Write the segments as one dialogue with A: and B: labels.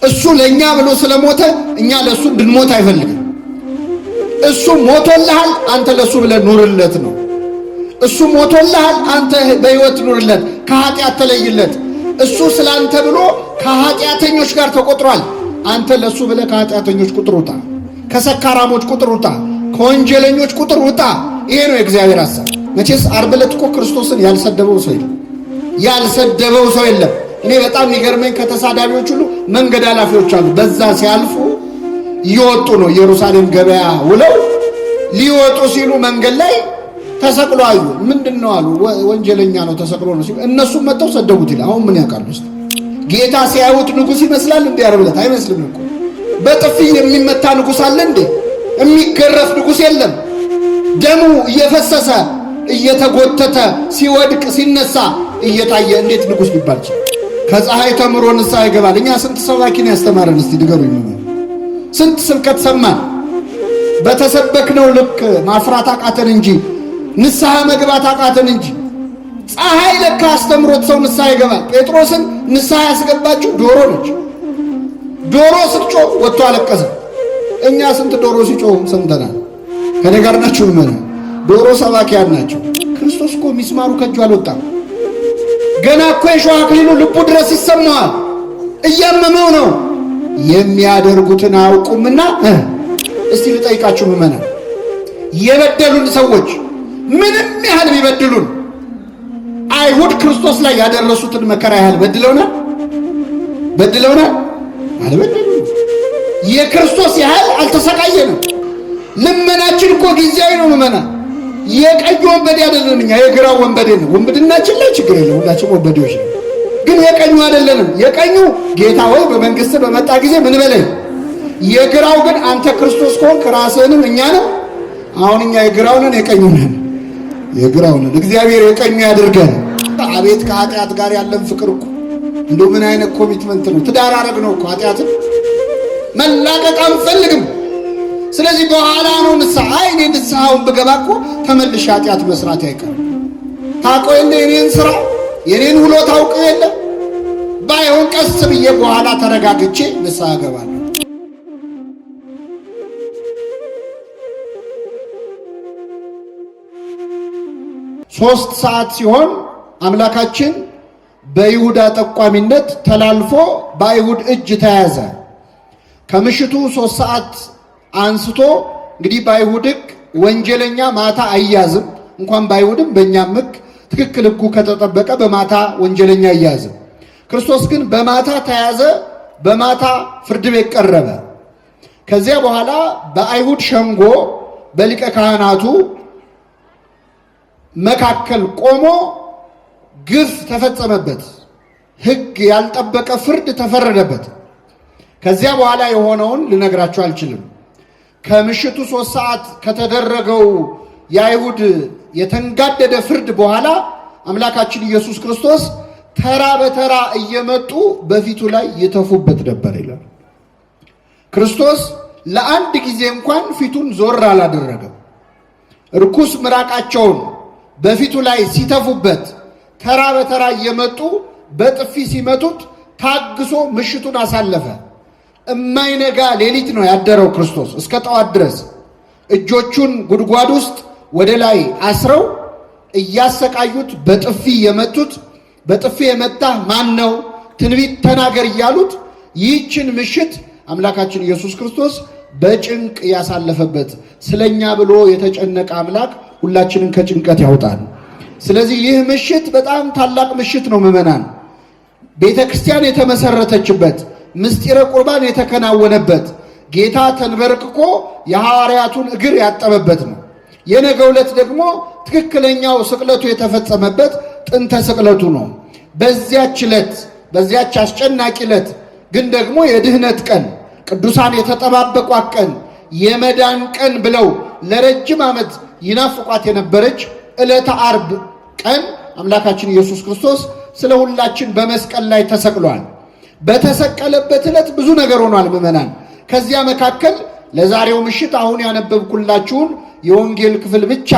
A: እሱ ለኛ ብሎ ስለሞተ እኛ ለሱ እንድንሞት አይፈልግም። እሱ ሞቶልሃል፣ አንተ ለሱ ብለህ ኑርለት ነው። እሱ ሞቶልሃል፣ አንተ በሕይወት ኑርለት፣ ከኃጢአት ተለይለት። እሱ ስላንተ ብሎ ከኃጢአተኞች ጋር ተቆጥሯል። አንተ ለሱ ብለህ ከኃጢአተኞች ቁጥር ውጣ፣ ከሰካራሞች ቁጥር ውጣ፣ ከወንጀለኞች ቁጥር ውጣ። ይሄ ነው የእግዚአብሔር ሐሳብ። መቼስ ዓርብ ዕለት እኮ ክርስቶስን ያልሰደበው ሰው የለም፣ ያልሰደበው ሰው የለም። እኔ በጣም የሚገርመኝ ከተሳዳቢዎች ሁሉ መንገድ ኃላፊዎች አሉ። በዛ ሲያልፉ እየወጡ ነው፣ ኢየሩሳሌም ገበያ ውለው ሊወጡ ሲሉ መንገድ ላይ ተሰቅሎ አዩ። ምንድነው አሉ። ወንጀለኛ ነው ተሰቅሎ ነው ሲሉ እነሱም መጥተው ሰደቡት ይላል። አሁን ምን ያውቃሉ? ጌታ ሲያዩት ንጉሥ ይመስላል እንዴ? ዓርብ ዕለት አይመስልም እኮ። በጥፊ የሚመታ ንጉሥ አለ እንዴ? የሚገረፍ ንጉሥ የለም። ደሙ እየፈሰሰ እየተጎተተ ሲወድቅ ሲነሳ እየታየ እንዴት ንጉሥ ሊባል ይችላል? ከፀሐይ ተምሮ ንስሐ ይገባል። እኛ ስንት ሰባኪን ያስተማረን እስቲ ንገሩኝ። ስንት ስብከት ሰማን? በተሰበክነው ልክ ማፍራት አቃተን እንጂ ንስሐ መግባት አቃተን እንጂ። ፀሐይ ለካ አስተምሮት ሰው ንስሐ ይገባል። ጴጥሮስን ንስሐ ያስገባችው ዶሮ ነች። ዶሮ ስትጮህ ወጥቶ አለቀሰ። እኛ ስንት ዶሮ ሲጮህ ሰምተናል። ከኔ ጋር ናችሁ? ምን ዶሮ ሰባኪያን ናቸው። ክርስቶስ እኮ ሚስማሩ ከእጁ አልወጣም። ገና እኮ የሾህ አክሊሉ ልቡ ድረስ ይሰማዋል። እያመመው ነው። የሚያደርጉትን አያውቁምና። እስቲ ልጠይቃችሁ ምእመናን፣ የበደሉን ሰዎች ምንም ያህል ቢበድሉን አይሁድ ክርስቶስ ላይ ያደረሱትን መከራ ያህል በድለውናል? አልበደሉም። የክርስቶስ ያህል አልተሰቃየንም። ልመናችን እኮ ጊዜያዊ ነው ምእመናን። የቀኝ ወንበዴ አይደለንም እኛ፣ የግራው ወንበዴ ነው። ወንብድናችን ላይ ችግር የለም፣ ሁላችን ወንበዴዎች ነው። ግን የቀኙ አይደለንም። የቀኙ ጌታ ሆይ በመንግስት በመጣ ጊዜ ምን በለኝ። የግራው ግን አንተ ክርስቶስ ከሆንክ ራስህንም እኛንም። አሁን እኛ የግራው ነን የቀኙ ነን? የግራው ነን። እግዚአብሔር የቀኙ ያድርገን። አቤት ከኃጢአት ጋር ያለን ፍቅር እኮ እንደው ምን አይነት ኮሚትመንት ነው! ትዳር አረግ ነው እኮ ኃጢአትን መላቀቅ አንፈልግም። ስለዚህ በኋላ ነው ንስሐ። እኔ ንስሐውን ብገባ እኮ ተመልሼ ኃጢአት መስራት አይቀርም። ታውቀው የለ የኔን ስራ የኔን ውሎ ታውቀው የለ። ባይሆን ቀስ ብዬ በኋላ ተረጋግቼ ንስሐ እገባለሁ። 3 ሰዓት ሲሆን አምላካችን በይሁዳ ጠቋሚነት ተላልፎ በአይሁድ እጅ ተያዘ። ከምሽቱ 3 ሰዓት አንስቶ እንግዲህ በአይሁድ ሕግ ወንጀለኛ ማታ አይያዝም። እንኳን በአይሁድም በእኛም ሕግ ትክክል ሕጉ ከተጠበቀ በማታ ወንጀለኛ አይያዝም። ክርስቶስ ግን በማታ ተያዘ፣ በማታ ፍርድ ቤት ቀረበ። ከዚያ በኋላ በአይሁድ ሸንጎ በሊቀ ካህናቱ መካከል ቆሞ ግፍ ተፈጸመበት። ሕግ ያልጠበቀ ፍርድ ተፈረደበት። ከዚያ በኋላ የሆነውን ልነግራችሁ አልችልም። ከምሽቱ 3 ሰዓት ከተደረገው የአይሁድ የተንጋደደ ፍርድ በኋላ አምላካችን ኢየሱስ ክርስቶስ ተራ በተራ እየመጡ በፊቱ ላይ ይተፉበት ነበር ይላል። ክርስቶስ ለአንድ ጊዜ እንኳን ፊቱን ዞር አላደረገም። ርኩስ ምራቃቸውን በፊቱ ላይ ሲተፉበት ተራ በተራ እየመጡ በጥፊ ሲመቱት ታግሶ ምሽቱን አሳለፈ። እማይነጋ ሌሊት ነው ያደረው ክርስቶስ እስከ ጠዋት ድረስ። እጆቹን ጉድጓድ ውስጥ ወደ ላይ አስረው እያሰቃዩት በጥፊ የመቱት፣ በጥፊ የመታ ማን ነው? ትንቢት ተናገር እያሉት ይህችን ምሽት አምላካችን ኢየሱስ ክርስቶስ በጭንቅ ያሳለፈበት፣ ስለኛ ብሎ የተጨነቀ አምላክ ሁላችንን ከጭንቀት ያውጣል። ስለዚህ ይህ ምሽት በጣም ታላቅ ምሽት ነው ምእመናን። ቤተ ክርስቲያን የተመሰረተችበት፣ ምስጢረ ቁርባን የተከናወነበት፣ ጌታ ተንበርክኮ የሐዋርያቱን እግር ያጠበበት ነው። የነገው ዕለት ደግሞ ትክክለኛው ስቅለቱ የተፈጸመበት ጥንተ ስቅለቱ ነው። በዚያች ዕለት፣ በዚያች አስጨናቂ ዕለት ግን ደግሞ የድህነት ቀን፣ ቅዱሳን የተጠባበቋት ቀን፣ የመዳን ቀን ብለው ለረጅም ዓመት ይናፍቋት የነበረች ዕለተ ዓርብ ቀን አምላካችን ኢየሱስ ክርስቶስ ስለ ሁላችን በመስቀል ላይ ተሰቅሏል። በተሰቀለበት ዕለት ብዙ ነገር ሆኗል ምእመናን። ከዚያ መካከል ለዛሬው ምሽት አሁን ያነበብኩላችሁን የወንጌል ክፍል ብቻ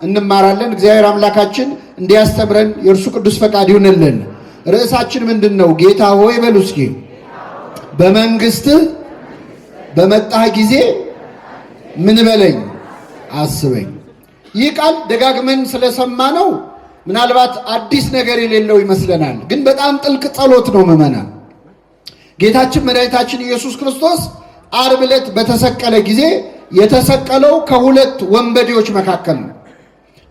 A: እንማራለን። እግዚአብሔር አምላካችን እንዲያስተምረን የእርሱ ቅዱስ ፈቃድ ይሁንልን። ርዕሳችን ምንድን ነው? ጌታ ሆይ በሉ እስኪ። በመንግስትህ በመጣህ ጊዜ ምን በለኝ አስበኝ። ይህ ቃል ደጋግመን ስለሰማነው ምናልባት አዲስ ነገር የሌለው ይመስለናል፣ ግን በጣም ጥልቅ ጸሎት ነው ምዕመናን። ጌታችን መድኃኒታችን ኢየሱስ ክርስቶስ ዓርብ ዕለት በተሰቀለ ጊዜ የተሰቀለው ከሁለት ወንበዴዎች መካከል ነው።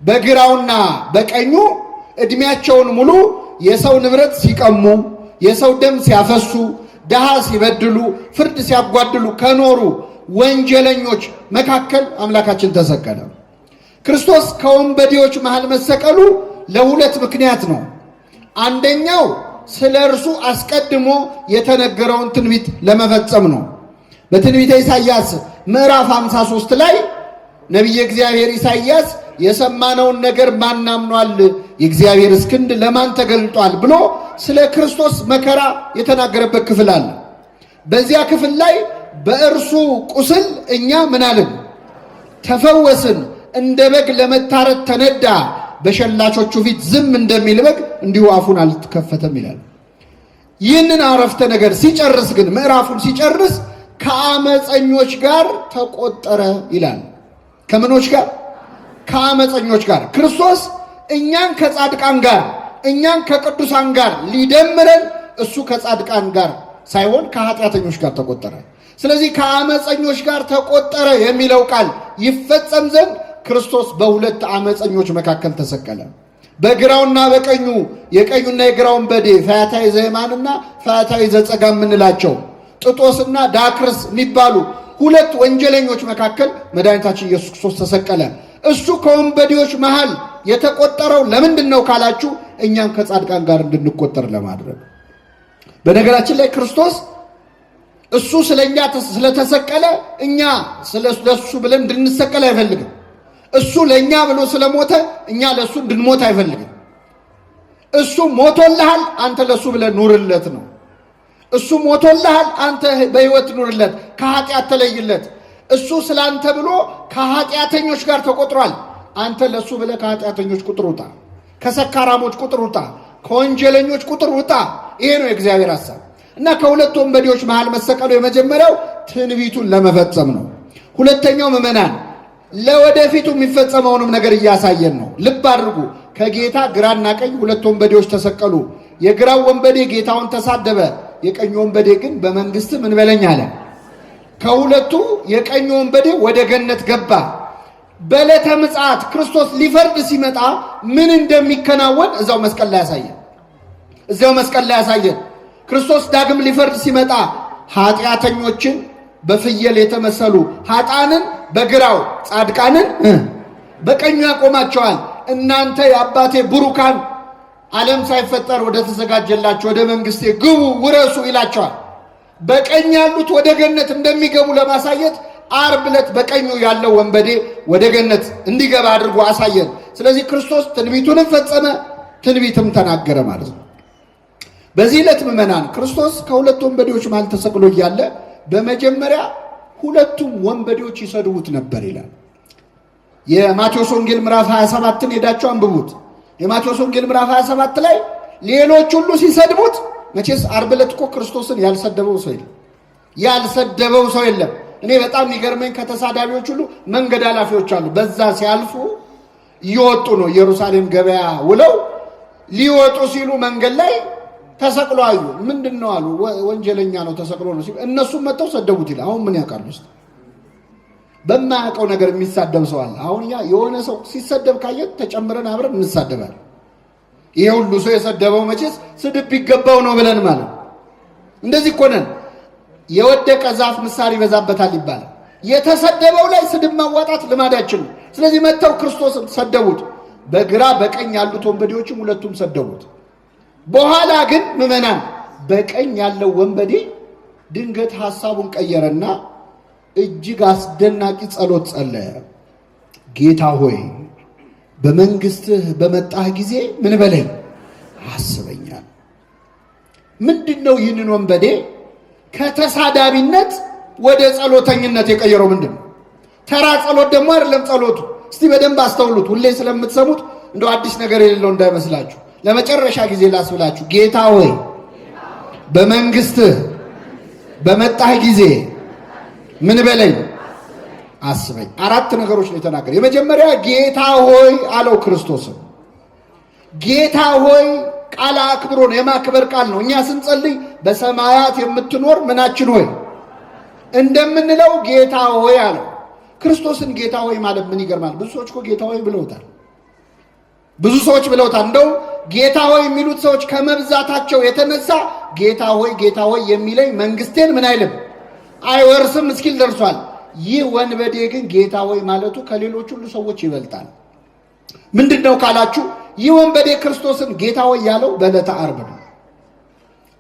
A: በግራውና በቀኙ ዕድሜያቸውን ሙሉ የሰው ንብረት ሲቀሙ፣ የሰው ደም ሲያፈሱ፣ ድሃ ሲበድሉ፣ ፍርድ ሲያጓድሉ ከኖሩ ወንጀለኞች መካከል አምላካችን ተሰቀለ። ክርስቶስ ከወንበዴዎች መሃል መሰቀሉ ለሁለት ምክንያት ነው። አንደኛው ስለ እርሱ አስቀድሞ የተነገረውን ትንቢት ለመፈጸም ነው። በትንቢተ ኢሳይያስ ምዕራፍ 53 ላይ ነቢየ እግዚአብሔር ኢሳይያስ የሰማነውን ነገር ማን አምኗል? የእግዚአብሔር ክንድ ለማን ተገልጧል? ብሎ ስለ ክርስቶስ መከራ የተናገረበት ክፍል አለ። በዚያ ክፍል ላይ በእርሱ ቁስል እኛ ምን አልን? ተፈወስን። እንደ በግ ለመታረድ ተነዳ፣ በሸላቾቹ ፊት ዝም እንደሚል በግ እንዲሁ አፉን አልተከፈተም ይላል። ይህንን አረፍተ ነገር ሲጨርስ ግን ምዕራፉን ሲጨርስ ከአመፀኞች ጋር ተቆጠረ ይላል። ከምኖች ጋር? ከአመፀኞች ጋር። ክርስቶስ እኛን ከጻድቃን ጋር እኛን ከቅዱሳን ጋር ሊደምረን እሱ ከጻድቃን ጋር ሳይሆን ከኃጢአተኞች ጋር ተቆጠረ። ስለዚህ ከአመፀኞች ጋር ተቆጠረ የሚለው ቃል ይፈጸም ዘንድ ክርስቶስ በሁለት አመፀኞች መካከል ተሰቀለ። በግራውና በቀኙ የቀኙና የግራውን በዴ ፈያታዊ ዘየማንና ፈያታዊ ዘጸጋም የምንላቸው ጥጦስና ዳክርስ የሚባሉ ሁለት ወንጀለኞች መካከል መድኃኒታችን ኢየሱስ ክርስቶስ ተሰቀለ። እሱ ከወንበዴዎች መሃል የተቆጠረው ለምንድን ነው ካላችሁ፣ እኛን ከጻድቃን ጋር እንድንቆጠር ለማድረግ። በነገራችን ላይ ክርስቶስ እሱ ስለኛ ስለተሰቀለ እኛ ስለሱ ብለን እንድንሰቀል አይፈልግም። እሱ ለኛ ብሎ ስለሞተ እኛ ለሱ እንድንሞት አይፈልግም። እሱ ሞቶልሃል፣ አንተ ለሱ ብለህ ኑርለት ነው። እሱ ሞቶልሃል፣ አንተ በሕይወት ኑርለት፣ ከኃጢአት ተለይለት። እሱ ስላንተ ብሎ ከኃጢአተኞች ጋር ተቆጥሯል። አንተ ለሱ ብለህ ከኃጢአተኞች ቁጥር ውጣ፣ ከሰካራሞች ቁጥር ውጣ፣ ከወንጀለኞች ቁጥር ውጣ። ይሄ ነው የእግዚአብሔር ሐሳብ። እና ከሁለት ወንበዴዎች መሃል መሰቀሉ የመጀመሪያው ትንቢቱን ለመፈጸም ነው። ሁለተኛው ምዕመናን ለወደፊቱ የሚፈጸመውንም ነገር እያሳየን ነው። ልብ አድርጉ። ከጌታ ግራና ቀኝ ሁለት ወንበዴዎች ተሰቀሉ። የግራው ወንበዴ ጌታውን ተሳደበ፣ የቀኝ ወንበዴ ግን በመንግስት ምን በለኝ አለ። ከሁለቱ የቀኝ ወንበዴ ወደ ገነት ገባ። በዕለተ ምጽአት ክርስቶስ ሊፈርድ ሲመጣ ምን እንደሚከናወን እዛው መስቀል ላይ ያሳየን። ክርስቶስ ዳግም ሊፈርድ ሲመጣ ኃጢአተኞችን በፍየል የተመሰሉ ኃጥአንን በግራው ጻድቃንን በቀኙ ያቆማቸዋል። እናንተ የአባቴ ቡሩካን ዓለም ሳይፈጠር ወደ ተዘጋጀላችሁ ወደ መንግስቴ ግቡ ውረሱ ይላቸዋል። በቀኝ ያሉት ወደ ገነት እንደሚገቡ ለማሳየት ዓርብ ዕለት በቀኙ ያለው ወንበዴ ወደ ገነት እንዲገባ አድርጎ አሳየን። ስለዚህ ክርስቶስ ትንቢቱንም ፈጸመ፣ ትንቢትም ተናገረ ማለት ነው። በዚህ ዕለት ምዕመናን ክርስቶስ ከሁለት ወንበዴዎች መሃል ተሰቅሎ እያለ በመጀመሪያ ሁለቱም ወንበዴዎች ይሰድቡት ነበር ይላል። የማቴዎስ ወንጌል ምዕራፍ 27ን ሄዳችሁ አንብቡት። የማቴዎስ ወንጌል ምዕራፍ 27 ላይ ሌሎች ሁሉ ሲሰድቡት፣ መቼስ ዓርብ ዕለት እኮ ክርስቶስን ያልሰደበው ሰው የለም። እኔ በጣም የሚገርመኝ ከተሳዳቢዎች ሁሉ መንገድ ኃላፊዎች አሉ። በዛ ሲያልፉ እየወጡ ነው፣ ኢየሩሳሌም ገበያ ውለው ሊወጡ ሲሉ መንገድ ላይ ተሰቅሎ አዩ። ምንድን ነው አሉ። ወንጀለኛ ነው ተሰቅሎ ነው ሲሉ እነሱም መጥተው ሰደቡት ይላል። አሁን ምን ያውቃሉ? ውስጥ በማያውቀው ነገር የሚሳደብ ሰው አለ። አሁን የሆነ ሰው ሲሰደብ ካየን ተጨምረን አብረን እንሳደባለን። ይሄ ሁሉ ሰው የሰደበው መቼስ ስድብ ቢገባው ነው ብለን ማለት እንደዚህ እኮ ነን። የወደቀ ዛፍ ምሳር ይበዛበታል ይባላል። የተሰደበው ላይ ስድብ ማዋጣት ልማዳችን ነው። ስለዚህ መጥተው ክርስቶስን ሰደቡት። በግራ በቀኝ ያሉት ወንበዴዎችም ሁለቱም ሰደቡት። በኋላ ግን ምዕመናን በቀኝ ያለው ወንበዴ ድንገት ሐሳቡን ቀየረና እጅግ አስደናቂ ጸሎት ጸለየ። ጌታ ሆይ በመንግስትህ በመጣህ ጊዜ ምን በለኝ አስበኛል። ምንድነው ይህንን ወንበዴ ከተሳዳቢነት ወደ ጸሎተኝነት የቀየረው? ምንድነው? ተራ ጸሎት ደግሞ አይደለም ጸሎቱ። እስቲ በደንብ አስተውሉት። ሁሌ ስለምትሰሙት እንደው አዲስ ነገር የሌለው እንዳይመስላችሁ። ለመጨረሻ ጊዜ ላስብላችሁ። ጌታ ሆይ በመንግስትህ በመጣህ ጊዜ ምን በለኝ አስበኝ። አራት ነገሮች ነው የተናገረ። የመጀመሪያ ጌታ ሆይ አለው ክርስቶስም። ጌታ ሆይ ቃል አክብሮ ነው፣ የማክበር ቃል ነው። እኛ ስንጸልይ በሰማያት የምትኖር ምናችን ሆይ እንደምንለው ጌታ ሆይ አለው። ክርስቶስን ጌታ ሆይ ማለት ምን ይገርማል። ብዙ ሰዎች እኮ ጌታ ሆይ ብለውታል። ብዙ ሰዎች ብለውታል። እንደው ጌታ ሆይ የሚሉት ሰዎች ከመብዛታቸው የተነሳ ጌታ ሆይ የሚለኝ መንግስቴን ምን አይልም አይወርስም እስኪል ደርሷል። ይህ ወንበዴ ግን ጌታ ሆይ ማለቱ ከሌሎች ሁሉ ሰዎች ይበልጣል። ምንድነው ካላችሁ ይህ ወንበዴ ክርስቶስን ጌታ ሆይ ያለው በዕለተ ዓርብ ነው።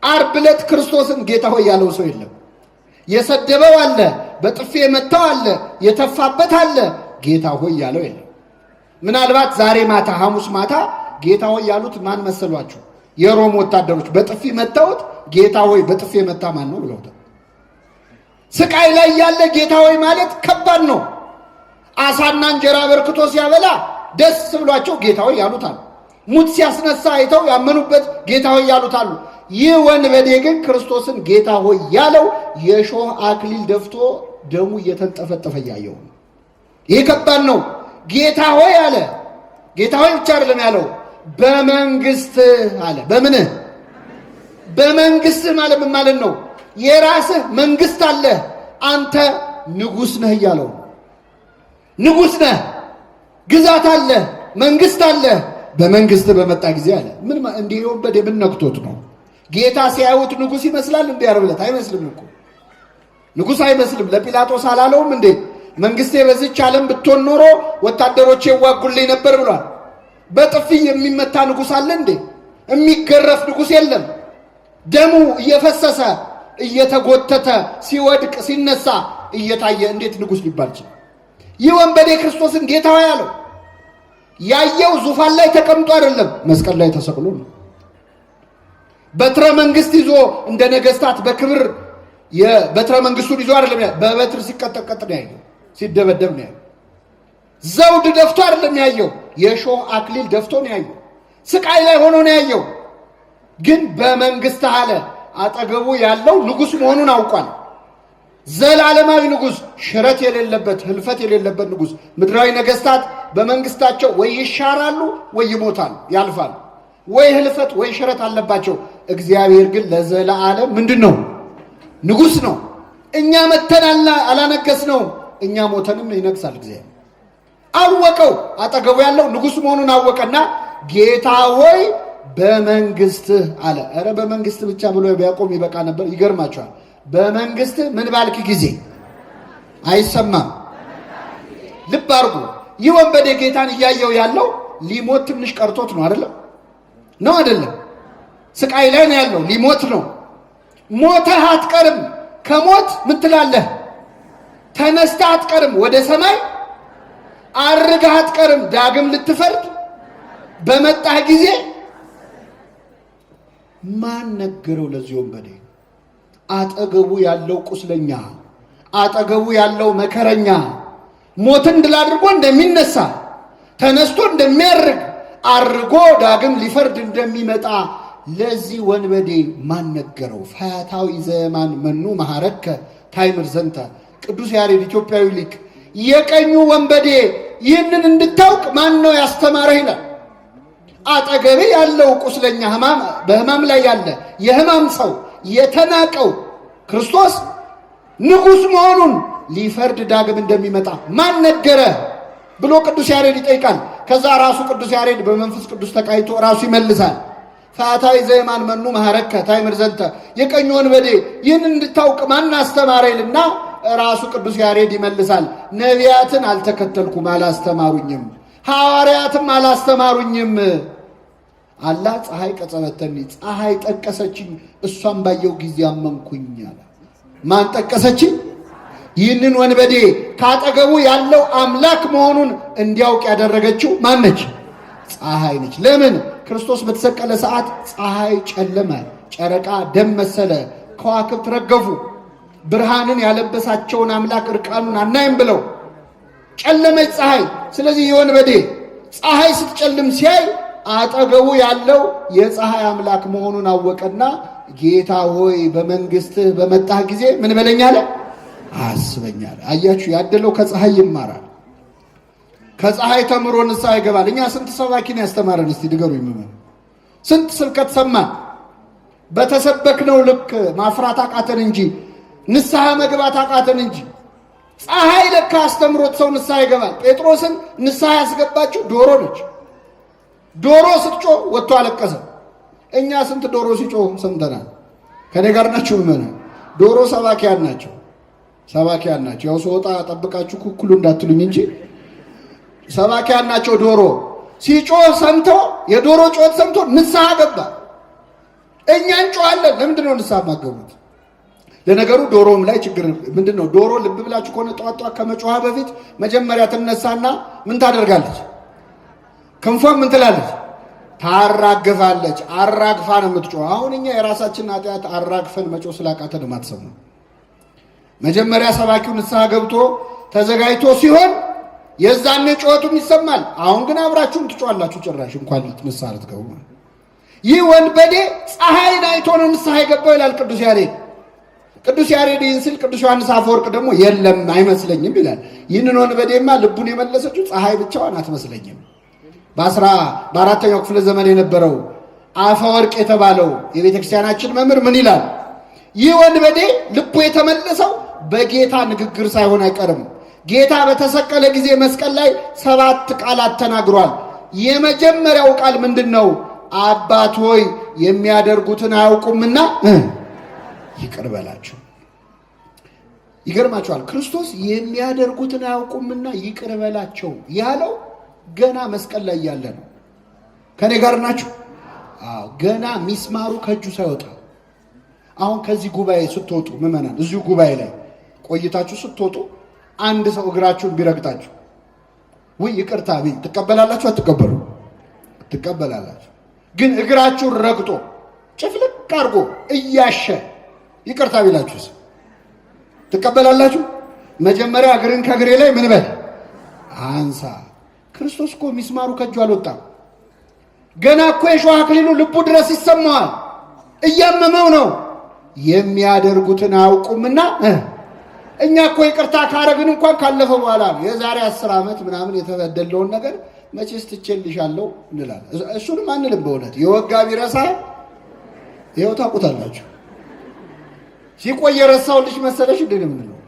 A: ዓርብ ዕለት ክርስቶስን ጌታ ሆይ ያለው ሰው የለም። የሰደበው አለ፣ በጥፊ የመታው አለ፣ የተፋበት አለ። ጌታ ሆይ ያለው የለም። ምናልባት ዛሬ ማታ ሐሙስ ማታ ጌታ ሆይ ያሉት ማን መሰሏችሁ? የሮም ወታደሮች በጥፊ መታውት ጌታ ሆይ በጥፊ የመታ ማን ነው ብለውታል። ስቃይ ላይ ያለ ጌታ ሆይ ማለት ከባድ ነው። አሳና እንጀራ በርክቶ ሲያበላ ደስ ብሏቸው ጌታ ሆይ ያሉታል። ሙት ሲያስነሳ አይተው ያመኑበት ጌታ ሆይ ያሉታል። ይህ ወንበዴ ግን ክርስቶስን ጌታ ሆይ ያለው የሾህ አክሊል ደፍቶ ደሙ እየተንጠፈጠፈ ያየው። ይህ ከባድ ነው። ጌታ ሆይ አለ። ጌታ ሆይ ብቻ አይደለም ያለው፣ በመንግስት አለ። በምን በመንግስት ማለት ምን ማለት ነው? የራስህ መንግስት አለ፣ አንተ ንጉስ ነህ እያለው። ንጉስ ነህ፣ ግዛት አለ፣ መንግስት አለ። በመንግስት በመጣ ጊዜ አለ። ምን እንዲህ ወንበዴ ምን ነክቶት ነው? ጌታ ሲያዩት ንጉስ ይመስላል እንዴ? ያርብለት አይመስልም እኮ ንጉስ አይመስልም። ለጲላጦስ አላለውም እንዴ? መንግስቴ በዚች ዓለም ብትሆን ኖሮ ወታደሮቼ ይዋጉልኝ ነበር ብሏል። በጥፊ የሚመታ ንጉስ አለ እንዴ? የሚገረፍ ንጉስ የለም። ደሙ እየፈሰሰ እየተጎተተ ሲወድቅ ሲነሳ እየታየ እንዴት ንጉስ ሊባል ይችላል? ይህ ወንበዴ ክርስቶስን ጌታ ያለው ያየው ዙፋን ላይ ተቀምጦ አይደለም፣ መስቀል ላይ ተሰቅሎ ነው። በትረ መንግስት ይዞ እንደ ነገስታት በክብር የበትረ መንግስቱን ይዞ አይደለም፣ በበትር ሲቀጠቀጥ ነው ያየው፣ ሲደበደብ ነው ያየው። ዘውድ ደፍቶ አይደለም ያየው፣ የሾህ አክሊል ደፍቶ ነው ያየው። ስቃይ ላይ ሆኖ ነው ያየው። ግን በመንግስት አለ አጠገቡ ያለው ንጉስ መሆኑን አውቋል። ዘላለማዊ ንጉስ፣ ሽረት የሌለበት ህልፈት የሌለበት ንጉስ። ምድራዊ ነገስታት በመንግስታቸው ወይ ይሻራሉ ወይ ይሞታሉ፣ ያልፋሉ። ወይ ህልፈት ወይ ሽረት አለባቸው። እግዚአብሔር ግን ለዘላለም ምንድነው? ንጉስ ነው። እኛ መተን አላነገስነው፣ እኛ ሞተንም ይነግሳል። እግዚአብሔር አወቀው። አጠገቡ ያለው ንጉስ መሆኑን አወቀና ጌታ ሆይ በመንግስትህ አለ። ኧረ በመንግስት ብቻ ብሎ ቢያቆም ይበቃ ነበር። ይገርማቸዋል። በመንግስት ምን ባልክ ጊዜ አይሰማም። ልብ አድርጉ። ይህ ወንበዴ ጌታን እያየው ያለው ሊሞት ትንሽ ቀርቶት ነው አይደለም? ነው አይደለም? ስቃይ ላይ ነው ያለው፣ ሊሞት ነው። ሞተህ አትቀርም። ከሞት ምን ትላለህ? ተነስተህ አትቀርም። ወደ ሰማይ አርገህ አትቀርም። ዳግም ልትፈርድ በመጣህ ጊዜ ማን ነገረው? ለዚህ ወንበዴ አጠገቡ ያለው ቁስለኛ፣ አጠገቡ ያለው መከረኛ ሞትን ድል አድርጎ እንደሚነሳ ተነስቶ እንደሚያርግ አርጎ ዳግም ሊፈርድ እንደሚመጣ ለዚህ ወንበዴ ማን ነገረው? ፈያታዊ ዘየማን መኑ መሐረከ ታይምር ዘንተ። ቅዱስ ያሬድ ኢትዮጵያዊ ሊቅ የቀኙ ወንበዴ ይህንን እንድታውቅ ማን ነው ያስተማረህ ይላል። አጠገቤ ያለው ቁስለኛ በህማም ላይ ያለ የህማም ሰው የተናቀው ክርስቶስ ንጉስ መሆኑን ሊፈርድ ዳግም እንደሚመጣ ማን ነገረ ብሎ ቅዱስ ያሬድ ይጠይቃል። ከዛ ራሱ ቅዱስ ያሬድ በመንፈስ ቅዱስ ተቃይቶ ራሱ ይመልሳል። ፈያታዊ ዘየማን መኑ መሐረከ ታይምር ዘንተ፣ የቀኝ ወንበዴ ይህን እንድታውቅ ማን አስተማረ ይልና ራሱ ቅዱስ ያሬድ ይመልሳል። ነቢያትን አልተከተልኩም አላስተማሩኝም፣ ሐዋርያትም አላስተማሩኝም። አላ ፀሐይ ቀጸበተኒ፣ ፀሐይ ጠቀሰችኝ፣ እሷም ባየው ጊዜ አመንኩኝ አለ። ማን ጠቀሰችኝ? ይህንን ወንበዴ ካጠገቡ ያለው አምላክ መሆኑን እንዲያውቅ ያደረገችው ማነች? ፀሐይ ነች። ለምን? ክርስቶስ በተሰቀለ ሰዓት ፀሐይ ጨለመ፣ ጨረቃ ደም መሰለ፣ ከዋክብት ረገፉ። ብርሃንን ያለበሳቸውን አምላክ እርቃኑን አናይም ብለው ጨለመች ፀሐይ። ስለዚህ የወንበዴ ፀሐይ ስትጨልም ሲያይ አጠገቡ ያለው የፀሐይ አምላክ መሆኑን አወቀና ጌታ ሆይ በመንግስትህ በመጣህ ጊዜ ምን በለኝ አለ? አስበኝ አለ። አያችሁ፣ ያደለው ከፀሐይ ይማራል። ከፀሐይ ተምሮ ንስሐ ይገባል። እኛ ስንት ሰባኪን ያስተማረን እስቲ ንገሩኝ። ስንት ስብከት ሰማን። በተሰበክነው ልክ ማፍራት አቃተን እንጂ ንስሐ መግባት አቃተን እንጂ። ፀሐይ ለካ አስተምሮት ሰው ንስሐ ይገባል። ጴጥሮስን ንስሐ ያስገባችው ዶሮ ነች። ዶሮ ስትጮህ ወጥቶ አለቀሰ። እኛ ስንት ዶሮ ሲጮህ ሰምተናል። ከኔ ጋር ናችሁ? ምን ዶሮ ሰባኪያን ናቸው፣ ሰባኪያን ናቸው። ያው ስወጣ ጠብቃችሁ ኩኩሉ እንዳትሉኝ እንጂ ሰባኪያን ናቸው። ዶሮ ሲጮህ ሰምቶ የዶሮ ጮት ሰምቶ ንስሐ ገባ። እኛ እንጮሃለን። ለምንድን ነው ንስሐ ማገቡት? ለነገሩ ዶሮም ላይ ችግር ምንድን ነው? ዶሮ ልብ ብላችሁ ከሆነ ጠዋት ከመጮሃ በፊት መጀመሪያ ትነሳና ምን ታደርጋለች? ክንፏን ምን ትላለች? ታራግፋለች። አራግፋ ነው የምትጮህ። አሁን እኛ የራሳችንን ኃጢአት አራግፈን መጮህ ስላቃተን ማትሰሙ። መጀመሪያ ሰባኪው ንስሐ ገብቶ ተዘጋጅቶ ሲሆን የዛኔ ጮቱም ይሰማል። አሁን ግን አብራችሁም ትጮሃላችሁ። ጭራሽ እንኳን ንስሐ ልትገቡ። ይህ ወንበዴ ፀሐይን አይቶ ነው ንስሐ የገባው ይላል ቅዱስ ያሬድ። ቅዱስ ያሬድ ይህን ሲል ቅዱስ ዮሐንስ አፈወርቅ ደግሞ የለም አይመስለኝም ይላል። ይህንን ወንበዴማ ልቡን የመለሰችው ፀሐይ ብቻዋን አትመስለኝም። በአራተኛው ክፍለ ዘመን የነበረው አፈወርቅ የተባለው የቤተ ክርስቲያናችን መምህር ምን ይላል? ይህ ወንበዴ ልቡ የተመለሰው በጌታ ንግግር ሳይሆን አይቀርም። ጌታ በተሰቀለ ጊዜ መስቀል ላይ 7 ቃላት ተናግሯል። የመጀመሪያው ቃል ምንድን ነው? አባት ሆይ የሚያደርጉትን አያውቁምና ይቅር በላቸው። ይገርማቸዋል። ክርስቶስ የሚያደርጉትን አያውቁምና ይቅር በላቸው ያለው ገና መስቀል ላይ ያለ ነው። ከኔ ጋር ናችሁ? አዎ፣ ገና ሚስማሩ ከእጁ ሳይወጣ። አሁን ከዚህ ጉባኤ ስትወጡ ምዕመናን፣ እዚሁ ጉባኤ ላይ ቆይታችሁ ስትወጡ አንድ ሰው እግራችሁን ቢረግጣችሁ ወይ ይቅርታ ቢል ትቀበላላችሁ? አትቀበሉ? ትቀበላላችሁ። ግን እግራችሁን ረግጦ ጭፍልቅ አድርጎ እያሸ ይቅርታ ቢላችሁስ ትቀበላላችሁ? መጀመሪያ እግርን ከእግሬ ላይ ምን በል አንሳ። ክርስቶስ እኮ ሚስማሩ ከእጁ አልወጣም። ገና እኮ የሾህ አክሊሉ ልቡ ድረስ ይሰማዋል። እያመመው ነው። የሚያደርጉትን አያውቁምና እኛ እኮ ይቅርታ ካረግን እንኳን ካለፈ በኋላ ነው። የዛሬ 10 ዓመት ምናምን የተበደለውን ነገር መቼስ ትቼልሻለሁ እንላለን። እሱንም አንልም። በእውነት የወጋ ቢረሳ ይኸው ታውቁታላችሁ። ሲቆይ የረሳው ልጅ መሰለሽ እንዴ ነው የምንለው።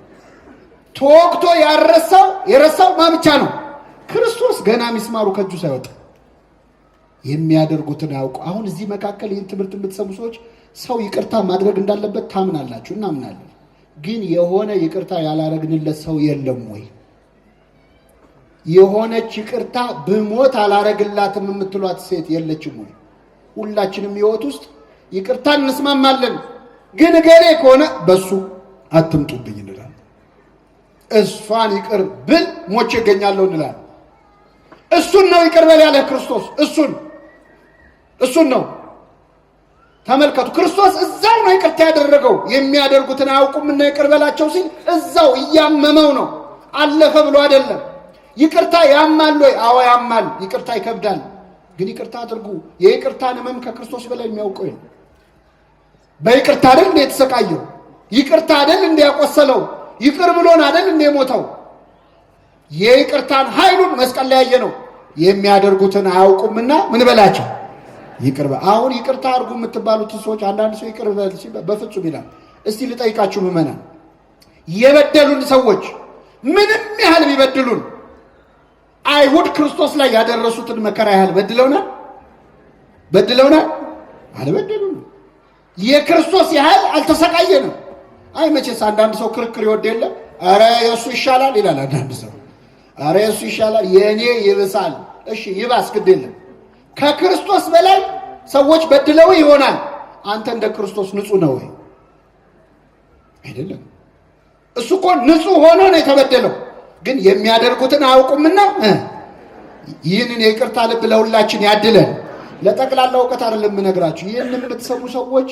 A: ተወቅቶ የረሳው ማን ብቻ ነው? ክርስቶስ ገና ሚስማሩ ከእጁ ሳይወጣ የሚያደርጉትን አያውቁ። አሁን እዚህ መካከል ይህን ትምህርት የምትሰሙ ሰዎች ሰው ይቅርታ ማድረግ እንዳለበት ታምናላችሁ፣ እናምናለን። ግን የሆነ ይቅርታ ያላረግንለት ሰው የለም ወይ? የሆነች ይቅርታ ብሞት አላረግላትም የምትሏት ሴት የለችም ወይ? ሁላችንም ሕይወት ውስጥ ይቅርታ እንስማማለን። ግን እገሌ ከሆነ በሱ አትምጡብኝ እንላለን። እሷን ይቅር ብል ሞቼ እገኛለሁ እንላለን። እሱን ነው ይቅር በል ያለ ክርስቶስ። እሱን ነው። ተመልከቱ፣ ክርስቶስ እዛው ነው ይቅርታ ያደረገው። የሚያደርጉትን አያውቁምና ይቅር በላቸው ሲል እዛው እያመመው ነው። አለፈ ብሎ አይደለም። ይቅርታ ያማል ወይ? አዎ ያማል። ይቅርታ ይከብዳል። ግን ይቅርታ አድርጉ። የይቅርታን ሕመም ከክርስቶስ በላይ የሚያውቀው ነው። በይቅርታ አይደል እንደ የተሰቃየው? ይቅርታ አይደል እንደ ያቆሰለው? ይቅር ብሎን አይደል እንደ ሞተው? የይቅርታን ኃይሉን መስቀል ላይ ያየ ነው። የሚያደርጉትን አያውቁምና ምን በላቸው ይቅር በል። አሁን ይቅርታ አድርጉ የምትባሉት ሰዎች አንዳንድ ሰው ይቅር በል በፍጹም ይላል። እስቲ ልጠይቃችሁ ምዕመናን፣ የበደሉን ሰዎች ምንም ያህል ቢበድሉን አይሁድ ክርስቶስ ላይ ያደረሱትን መከራ ያህል በድለውናል? አልበደሉንም። የክርስቶስ ያህል አልተሰቃየንም። አይ መቼስ አንዳንድ ሰው ክርክር ይወድ የለ። ኧረ የእሱ ይሻላል ይላል አንዳንድ ሰው። ኧረ የእሱ ይሻላል፣ የእኔ ይብሳል። እሺ ይባስ፣ ግድ የለም። ከክርስቶስ በላይ ሰዎች በድለው ይሆናል። አንተ እንደ ክርስቶስ ንጹህ ነው ወይ? አይደለም። እሱ እኮ ንጹህ ሆኖ ነው የተበደለው። ግን የሚያደርጉትን አያውቁምና ይህንን የይቅርታ ልብ ለሁላችን ያድለን። ለጠቅላላ እውቀት አይደለም የምነግራችሁ። ይህን የምትሰሙ ሰዎች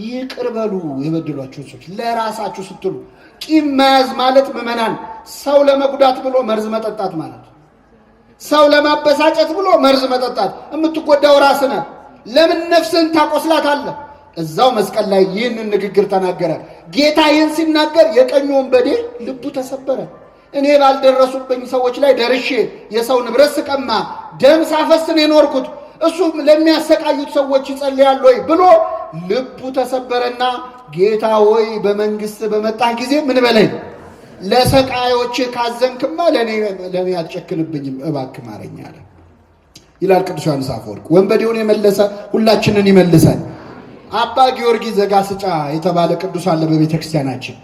A: ይቅር በሉ የበደሏችሁን ሰዎች ለራሳችሁ ስትሉ። ቂም መያዝ ማለት ምዕመናን ሰው ለመጉዳት ብሎ መርዝ መጠጣት ማለት። ሰው ለማበሳጨት ብሎ መርዝ መጠጣት። የምትጎዳው ራስህ ነህ። ለምን ነፍስህን ታቆስላታለህ? እዛው መስቀል ላይ ይህንን ንግግር ተናገረ። ጌታ ይህን ሲናገር የቀኙ ወንበዴ ልቡ ተሰበረ። እኔ ባልደረሱብኝ ሰዎች ላይ ደርሼ የሰው ንብረት ስቀማ ደም ሳፈስን የኖርኩት እሱ ለሚያሰቃዩት ሰዎች ይጸልያል ወይ ብሎ ልቡ ተሰበረና ጌታ ሆይ በመንግስት በመጣህ ጊዜ ምን በለኝ፣ ለሰቃዮች ካዘንክማ ለኔ አልጨክንብኝም፣ እባክህ ማረኝ አለ ይላል ቅዱስ ዮሐንስ አፈወርቅ። ወንበዴውን የመለሰ ሁላችንን ይመልሰን። አባ ጊዮርጊስ ዘጋስጫ የተባለ ቅዱስ አለ በቤተ ክርስቲያናችን።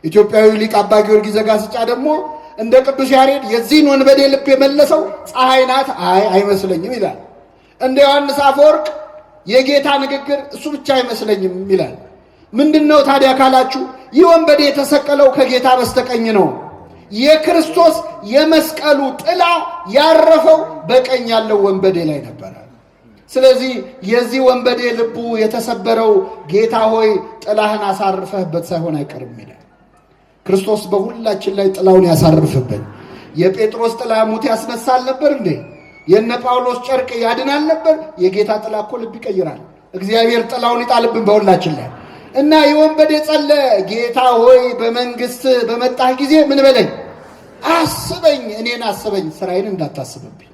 A: ኢትዮጵያዊ ሊቅ አባ ጊዮርጊስ ዘጋስጫ ደግሞ እንደ ቅዱስ ያሬድ የዚህን ወንበዴ ልብ የመለሰው ፀሐይ ናት አይመስለኝም ይላል። እንደ ዮሐንስ አፈወርቅ የጌታ ንግግር እሱ ብቻ አይመስለኝም ይላል። ምንድነው ታዲያ ካላችሁ ይህ ወንበዴ የተሰቀለው ከጌታ በስተቀኝ ነው። የክርስቶስ የመስቀሉ ጥላ ያረፈው በቀኝ ያለው ወንበዴ ላይ ነበር። ስለዚህ የዚህ ወንበዴ ልቡ የተሰበረው ጌታ ሆይ ጥላህን አሳርፈህበት ሳይሆን አይቀርም ይላል። ክርስቶስ በሁላችን ላይ ጥላውን ያሳርፍብን። የጴጥሮስ ጥላ ሙት ያስነሳል ነበር እንዴ? የነ ጳውሎስ ጨርቅ ያድናል ነበር? የጌታ ጥላ እኮ ልብ ይቀይራል። እግዚአብሔር ጥላውን ይጣልብን በሁላችን ላይ እና የወንበዴ ጸለ ጌታ ሆይ በመንግስት በመጣህ ጊዜ ምን በለኝ፣ አስበኝ፣ እኔን አስበኝ፣ ስራዬን እንዳታስብብኝ።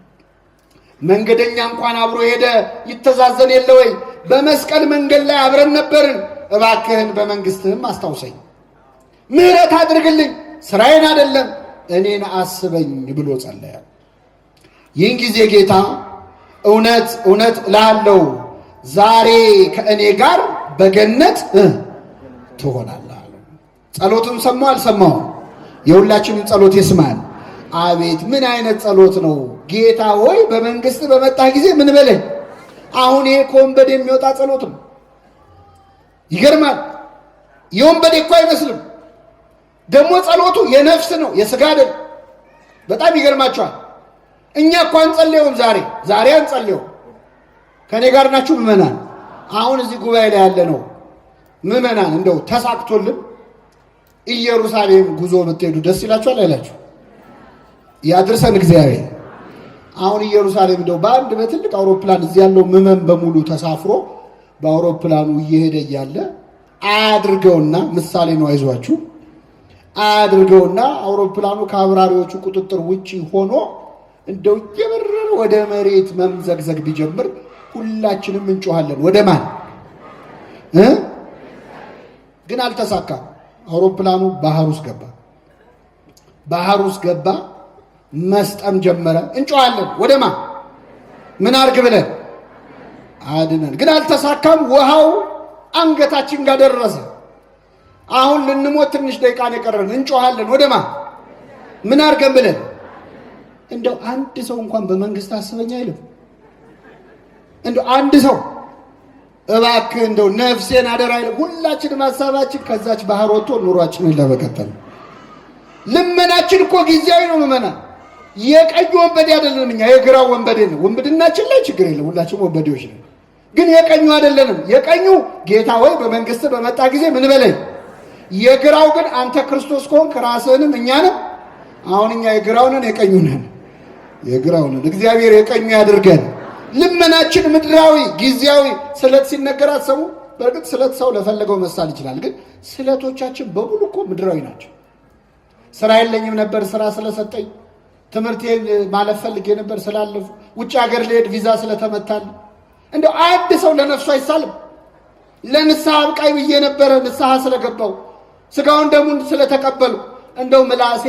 A: መንገደኛ እንኳን አብሮ ሄደ ይተዛዘን የለ ወይ? በመስቀል መንገድ ላይ አብረን ነበርን። እባክህን በመንግስትህም አስታውሰኝ፣ ምህረት አድርግልኝ፣ ስራዬን አይደለም እኔን አስበኝ ብሎ ጸለየ። ይህን ጊዜ ጌታ እውነት እውነት እልሃለሁ ዛሬ ከእኔ ጋር በገነት ትሆናለህ። ጸሎቱን ሰማው አልሰማው? የሁላችንን ጸሎት ይስማል። አቤት ምን አይነት ጸሎት ነው! ጌታ ሆይ በመንግስት በመጣህ ጊዜ ምን በለኝ። አሁን ይሄ ከወንበዴ የሚወጣ ጸሎት ነው። ይገርማል። የወንበዴ እኮ አይመስልም። ደግሞ ጸሎቱ የነፍስ ነው፣ የስጋ አይደል። በጣም ይገርማቸዋል። እኛ እኮ አንጸልየውም። ዛሬ አንጸልየው። ከኔ ጋር ናችሁ ምዕመናን? አሁን እዚህ ጉባኤ ላይ ያለ ነው ምዕመናን እንደው ተሳክቶልን ኢየሩሳሌም ጉዞ ብትሄዱ ደስ ይላችኋል አይላችሁ? ያድርሰን እግዚአብሔር። አሁን ኢየሩሳሌም እንደው በአንድ በትልቅ አውሮፕላን እዚህ ያለው ምዕመን በሙሉ ተሳፍሮ በአውሮፕላኑ እየሄደ እያለ አያድርገውና ምሳሌ ነው አይዟችሁ፣ አያድርገውና አውሮፕላኑ ከአብራሪዎቹ ቁጥጥር ውጪ ሆኖ እንደው እየበረረ ወደ መሬት መምዘግዘግ ቢጀምር ሁላችንም እንጮሃለን። ወደ ማን? ግን አልተሳካም። አውሮፕላኑ ባህር ውስጥ ገባ፣ መስጠም ጀመረ። እንጮሃለን። ወደ ማን? ምን አርግ ብለን? አድነን። ግን አልተሳካም። ውሃው አንገታችን ጋር ደረሰ። አሁን ልንሞት ትንሽ ደቂቃ ነው የቀረን። እንጮሃለን። ወደ ማን? ምን አርገን ብለን? እንደው አንድ ሰው እንኳን በመንግስት አስበኝ አይልም። እንደው አንድ ሰው እባክህ እንደው ነፍሴን አደራ አይልም። ሁላችንም ሐሳባችን ከዛች ባህር ወጥቶ ኑሯችንን ለመቀጠል። ልመናችን እኮ ጊዜያዊ ነው ምዕመናን። የቀኙ ወንበዴ አይደለንም እኛ፣ የግራው ወንበዴ ነው። ወንብድናችን ላይ ችግር የለም፣ ሁላችንም ወንበዴዎች ነን። ግን የቀኙ አይደለንም። የቀኙ ጌታ ሆይ በመንግስት በመጣ ጊዜ ምን በለኝ። የግራው ግን አንተ ክርስቶስ ከሆንክ ራስህንም እኛንም። አሁን እኛ የግራው ነን የቀኙ ነን? የግራው ነን። እግዚአብሔር የቀኙ ያድርገን። ልመናችን ምድራዊ ጊዜያዊ። ስለት ሲነገር አትሰሙ? በእርግጥ ስለት ሰው ለፈለገው መሳል ይችላል። ግን ስለቶቻችን በሙሉ እኮ ምድራዊ ናቸው። ስራ የለኝም ነበር ስራ ስለሰጠኝ፣ ትምህርቴን ማለፍ ፈልጌ ነበር ስላለፉ፣ ውጭ ሀገር ልሄድ ቪዛ ስለተመታል። እንደው አንድ ሰው ለነፍሱ አይሳልም። ለንስሐ አብቃይ ብዬ ነበረ ንስሐ ስለገባው፣ ስጋውን ደሙን ስለተቀበሉ፣ እንደው ምላሴ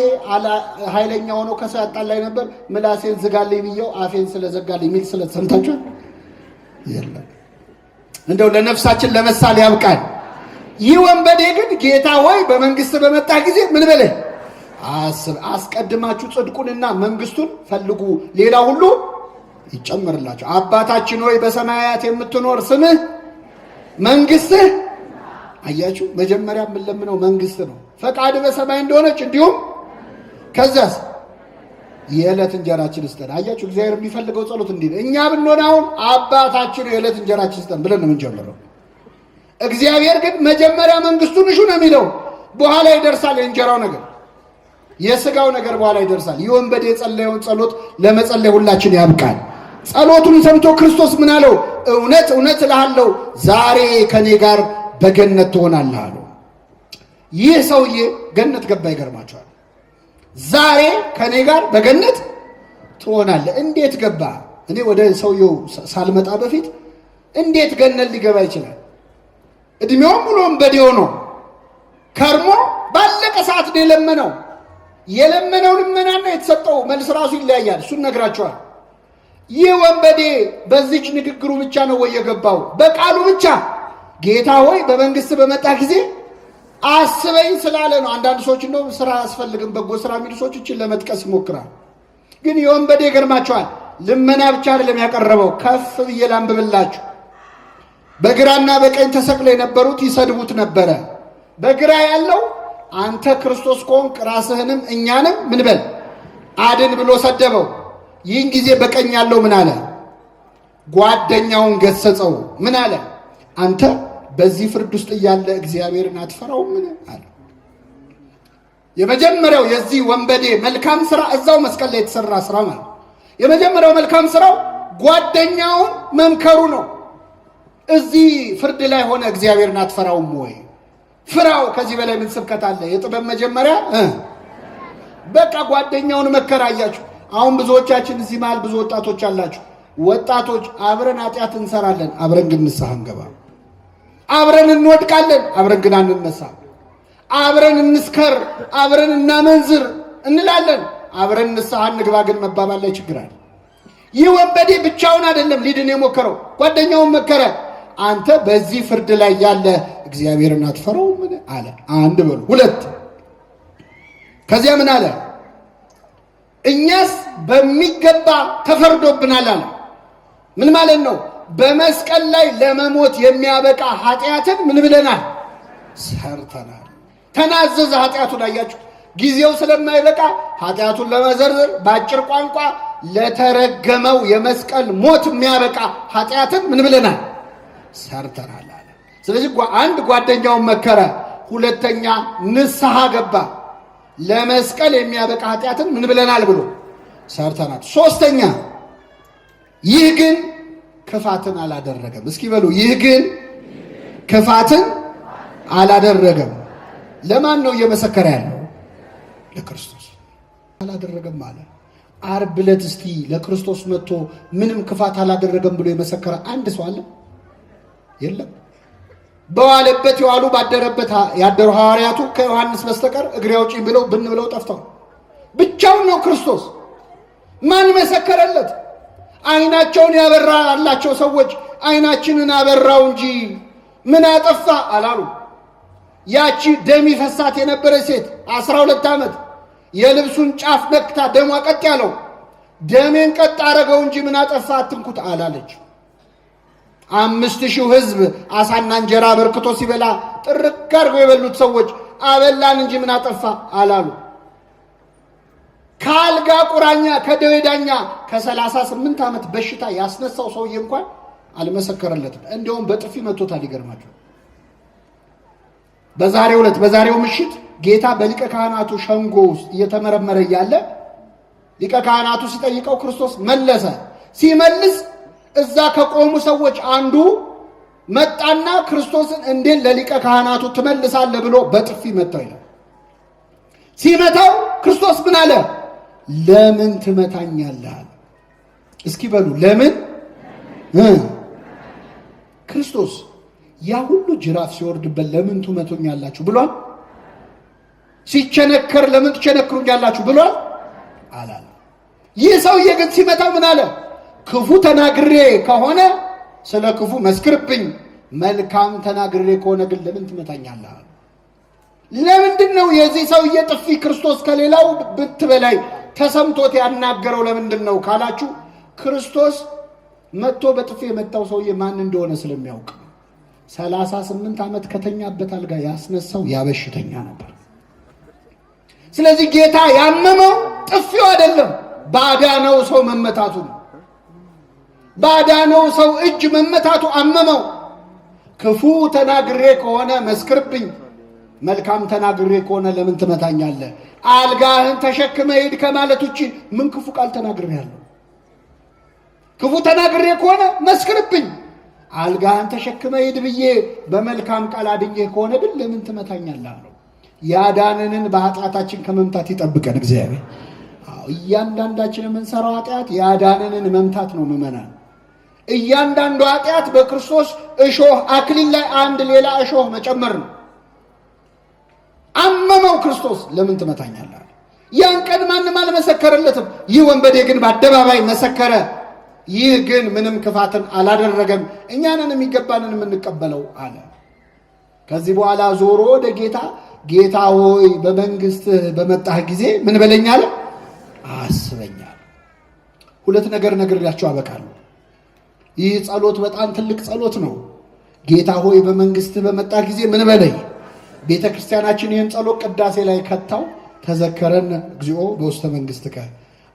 A: ኃይለኛ ሆኖ ከሰው ያጣላይ ነበር ምላሴን ዝጋልኝ ብዬው አፌን ስለዘጋልኝ የሚል ስለተሰምታችኋል? የለም። እንደው ለነፍሳችን ለመሳል ያብቃል። ይህ ወንበዴ ግን ጌታ ሆይ በመንግስት በመጣ ጊዜ ምን በለኝ አስቀድማችሁ ጽድቁንና መንግስቱን ፈልጉ፣ ሌላ ሁሉ ይጨመርላችሁ። አባታችን ሆይ በሰማያት የምትኖር ስምህ መንግስትህ። አያችሁ፣ መጀመሪያ የምንለምነው መንግስት ነው። ፈቃድ በሰማይ እንደሆነች እንዲሁም ከዛስ የዕለት እንጀራችን ስጠን። አያችሁ፣ እግዚአብሔር የሚፈልገው ጸሎት እንዲህ ነው። እኛ ብንሆን አሁን አባታችን የዕለት እንጀራችን ስጠን ብለን ነው የምንጀምረው። እግዚአብሔር ግን መጀመሪያ መንግስቱን እሹ ነው የሚለው፣ በኋላ ይደርሳል የእንጀራው ነገር። የሥጋው ነገር በኋላ ይደርሳል። ይህ ወንበዴ የጸለየውን ጸሎት ለመጸለይ ሁላችን ያብቃል። ጸሎቱን ሰምቶ ክርስቶስ ምን አለው? እውነት እውነት እልሃለሁ ዛሬ ከኔ ጋር በገነት ትሆናለህ አለው። ይህ ሰውዬ ገነት ገባ። ይገርማቸዋል። ዛሬ ከኔ ጋር በገነት ትሆናለህ። እንዴት ገባ? እኔ ወደ ሰውየው ሳልመጣ በፊት እንዴት ገነት ሊገባ ይችላል? እድሜውም ሙሉ ወንበዴ ሆኖ ከርሞ ባለቀ ሰዓት ነው የለመነው። የለመነው ልመናና የተሰጠው መልስ ራሱ ይለያያል። እሱን ነግራቸዋል። ይህ ወንበዴ በዚች ንግግሩ ብቻ ነው ወይ የገባው? በቃሉ ብቻ ጌታ ሆይ በመንግስት በመጣ ጊዜ አስበኝ ስላለ ነው። አንዳንድ ሰዎች እንደው ስራ አያስፈልግም በጎ ስራ የሚሉ ሰዎች እችን ለመጥቀስ ይሞክራል። ግን የወንበዴ ይገርማቸዋል። ልመና ብቻ አይደለም ያቀረበው። ከፍ ብዬ ላንብብላችሁ። በግራና በቀኝ ተሰቅለው የነበሩት ይሰድቡት ነበረ። በግራ ያለው አንተ ክርስቶስ ከሆንክ ራስህንም እኛንም ምን በል አድን ብሎ ሰደበው። ይህን ጊዜ በቀኝ ያለው ምን አለ? ጓደኛውን ገሰጸው። ምን አለ? አንተ በዚህ ፍርድ ውስጥ እያለ እግዚአብሔርን አትፈራውም? ምን አለ? የመጀመሪያው የዚህ ወንበዴ መልካም ስራ እዛው መስቀል ላይ የተሰራ ስራ ማለት የመጀመሪያው መልካም ስራው ጓደኛውን መምከሩ ነው። እዚህ ፍርድ ላይ ሆነ እግዚአብሔርን አትፈራውም ወይ? ፍራው። ከዚህ በላይ ምን ስብከት አለ? የጥበብ መጀመሪያ በቃ ጓደኛውን መከራያችሁ። አሁን ብዙዎቻችን እዚህ መሃል ብዙ ወጣቶች አላችሁ። ወጣቶች አብረን ኃጢአት እንሰራለን፣ አብረን ግን ንስሐ እንገባ። አብረን እንወድቃለን፣ አብረን ግን አንነሳ። አብረን እንስከር፣ አብረን እናመንዝር እንላለን፣ አብረን ንስሐ እንግባ ግን መባባል ላይ ችግር አለ። ይህ ወንበዴ ብቻውን አይደለም ሊድን የሞከረው፣ ጓደኛውን መከረ። አንተ በዚህ ፍርድ ላይ ያለ እግዚአብሔርን አትፈራውም? ምን አለ? አንድ በሉ። ሁለት ከዚያ ምን አለ? እኛስ በሚገባ ተፈርዶብናል አለ። ምን ማለት ነው? በመስቀል ላይ ለመሞት የሚያበቃ ኃጢአትን ምን ብለናል? ሰርተናል። ተናዘዘ ኃጢአቱን። አያችሁ፣ ጊዜው ስለማይበቃ ኃጢአቱን ለመዘርዘር በአጭር ቋንቋ ለተረገመው የመስቀል ሞት የሚያበቃ ኃጢአትን ምን ብለናል? ሰርተናል አለ። ስለዚህ አንድ ጓደኛውን መከረ፣ ሁለተኛ ንስሐ ገባ። ለመስቀል የሚያበቃ ኃጢአትን ምን ብለናል ብሎ ሰርተናል። ሶስተኛ ይህ ግን ክፋትን አላደረገም። እስኪ በሉ ይህ ግን ክፋትን አላደረገም። ለማን ነው እየመሰከረ ያለው? ለክርስቶስ። አላደረገም ማለት ዓርብ ዕለት እስቲ ለክርስቶስ መጥቶ ምንም ክፋት አላደረገም ብሎ የመሰከረ አንድ ሰው አለ? የለም። በዋለበት የዋሉ ባደረበት ያደሩ ሐዋርያቱ ከዮሐንስ በስተቀር እግሬ አውጪኝ ብለው ብን ብለው ጠፍተው ብቻውን ነው ክርስቶስ። ማን መሰከረለት? አይናቸውን ያበራላቸው ሰዎች አይናችንን አበራው እንጂ ምን አጠፋ አላሉ። ያቺ ደም ይፈሳት የነበረ ሴት 12 ዓመት የልብሱን ጫፍ ነክታ ደሟ ቀጥ ያለው ደሜን ቀጥ አረገው እንጂ ምን አጠፋ አትንኩት አላለች። 5000 ሕዝብ አሳና እንጀራ በርክቶ ሲበላ ጥርቅ አድርገው የበሉት ሰዎች አበላን እንጂ ምን አጠፋ አላሉ። ካልጋ ቁራኛ ከደዌ ዳኛ ከ38 ዓመት በሽታ ያስነሳው ሰውዬ እንኳን አልመሰከረለትም። እንደውም በጥፊ መቶታል። ይገርማቸው። በዛሬው ምሽት ጌታ በሊቀ ካህናቱ ሸንጎ ውስጥ እየተመረመረ እያለ ሊቀ ካህናቱ ሲጠይቀው ክርስቶስ መለሰ። ሲመልስ እዛ ከቆሙ ሰዎች አንዱ መጣና ክርስቶስን እንዴት ለሊቀ ካህናቱ ትመልሳለህ ብሎ በጥፊ መታው ይላል። ሲመታው ክርስቶስ ምን አለ? ለምን ትመታኛለህ? እስኪ በሉ ለምን? ክርስቶስ ያ ሁሉ ጅራፍ ሲወርድበት ለምን ትመቱኛላችሁ ብሏል? ሲቸነከር ለምን ትቸነክሩኛላችሁ ብሏል? አላለ። ይህ ሰውዬ ግን ሲመታው ምን አለ? ክፉ ተናግሬ ከሆነ ስለ ክፉ መስክርብኝ፣ መልካም ተናግሬ ከሆነ ግን ለምን ትመታኛለህ? ለምንድን ነው የዚህ ሰውዬ ጥፊ ክርስቶስ ከሌላው ብት በላይ ተሰምቶት ያናገረው? ለምንድን ነው ካላችሁ ክርስቶስ መጥቶ በጥፊ የመታው ሰውዬ ማን እንደሆነ ስለሚያውቅ 38 ዓመት ከተኛበት አልጋ ያስነሳው ያበሽተኛ ነበር። ስለዚህ ጌታ ያመመው ጥፊው አይደለም፣ ባዳነው ሰው መመታቱ ነው። ባዳነው ሰው እጅ መመታቱ አመመው። ክፉ ተናግሬ ከሆነ መስክርብኝ፣ መልካም ተናግሬ ከሆነ ለምን ትመታኛለህ? አልጋህን ተሸክመ ሂድ ከማለት ውጪ ምን ክፉ ቃል ተናግሬያለሁ? ክፉ ተናግሬ ከሆነ መስክርብኝ። አልጋህን ተሸክመ ሂድ ብዬ በመልካም ቃል አድኜ ከሆነ ግን ለምን ትመታኛለህ? ያዳነንን በኃጢአታችን ከመምታት ይጠብቀን እግዚአብሔር። እያንዳንዳችን የምንሰራው ኃጢአት ያዳነንን መምታት ነው ምእመናን። እያንዳንዱ ኃጢአት በክርስቶስ እሾህ አክሊል ላይ አንድ ሌላ እሾህ መጨመር ነው። አመመው ክርስቶስ ለምን ትመታኛለህ? ያን ቀን ማንም አልመሰከረለትም። ይህ ወንበዴ ግን በአደባባይ መሰከረ። ይህ ግን ምንም ክፋትን አላደረገም፣ እኛንን የሚገባንን የምንቀበለው አለ። ከዚህ በኋላ ዞሮ ወደ ጌታ ሆይ በመንግስትህ በመጣህ ጊዜ ምን በለኛል? አስበኛል። ሁለት ነገር ነግሬያችሁ አበቃለሁ። ይህ ጸሎት በጣም ትልቅ ጸሎት ነው። ጌታ ሆይ በመንግስትህ በመጣህ ጊዜ ምን በለኝ። ቤተ ክርስቲያናችን ይህን ጸሎት ቅዳሴ ላይ ከታው ተዘከረን እግዚኦ በውስተ መንግሥትከ፣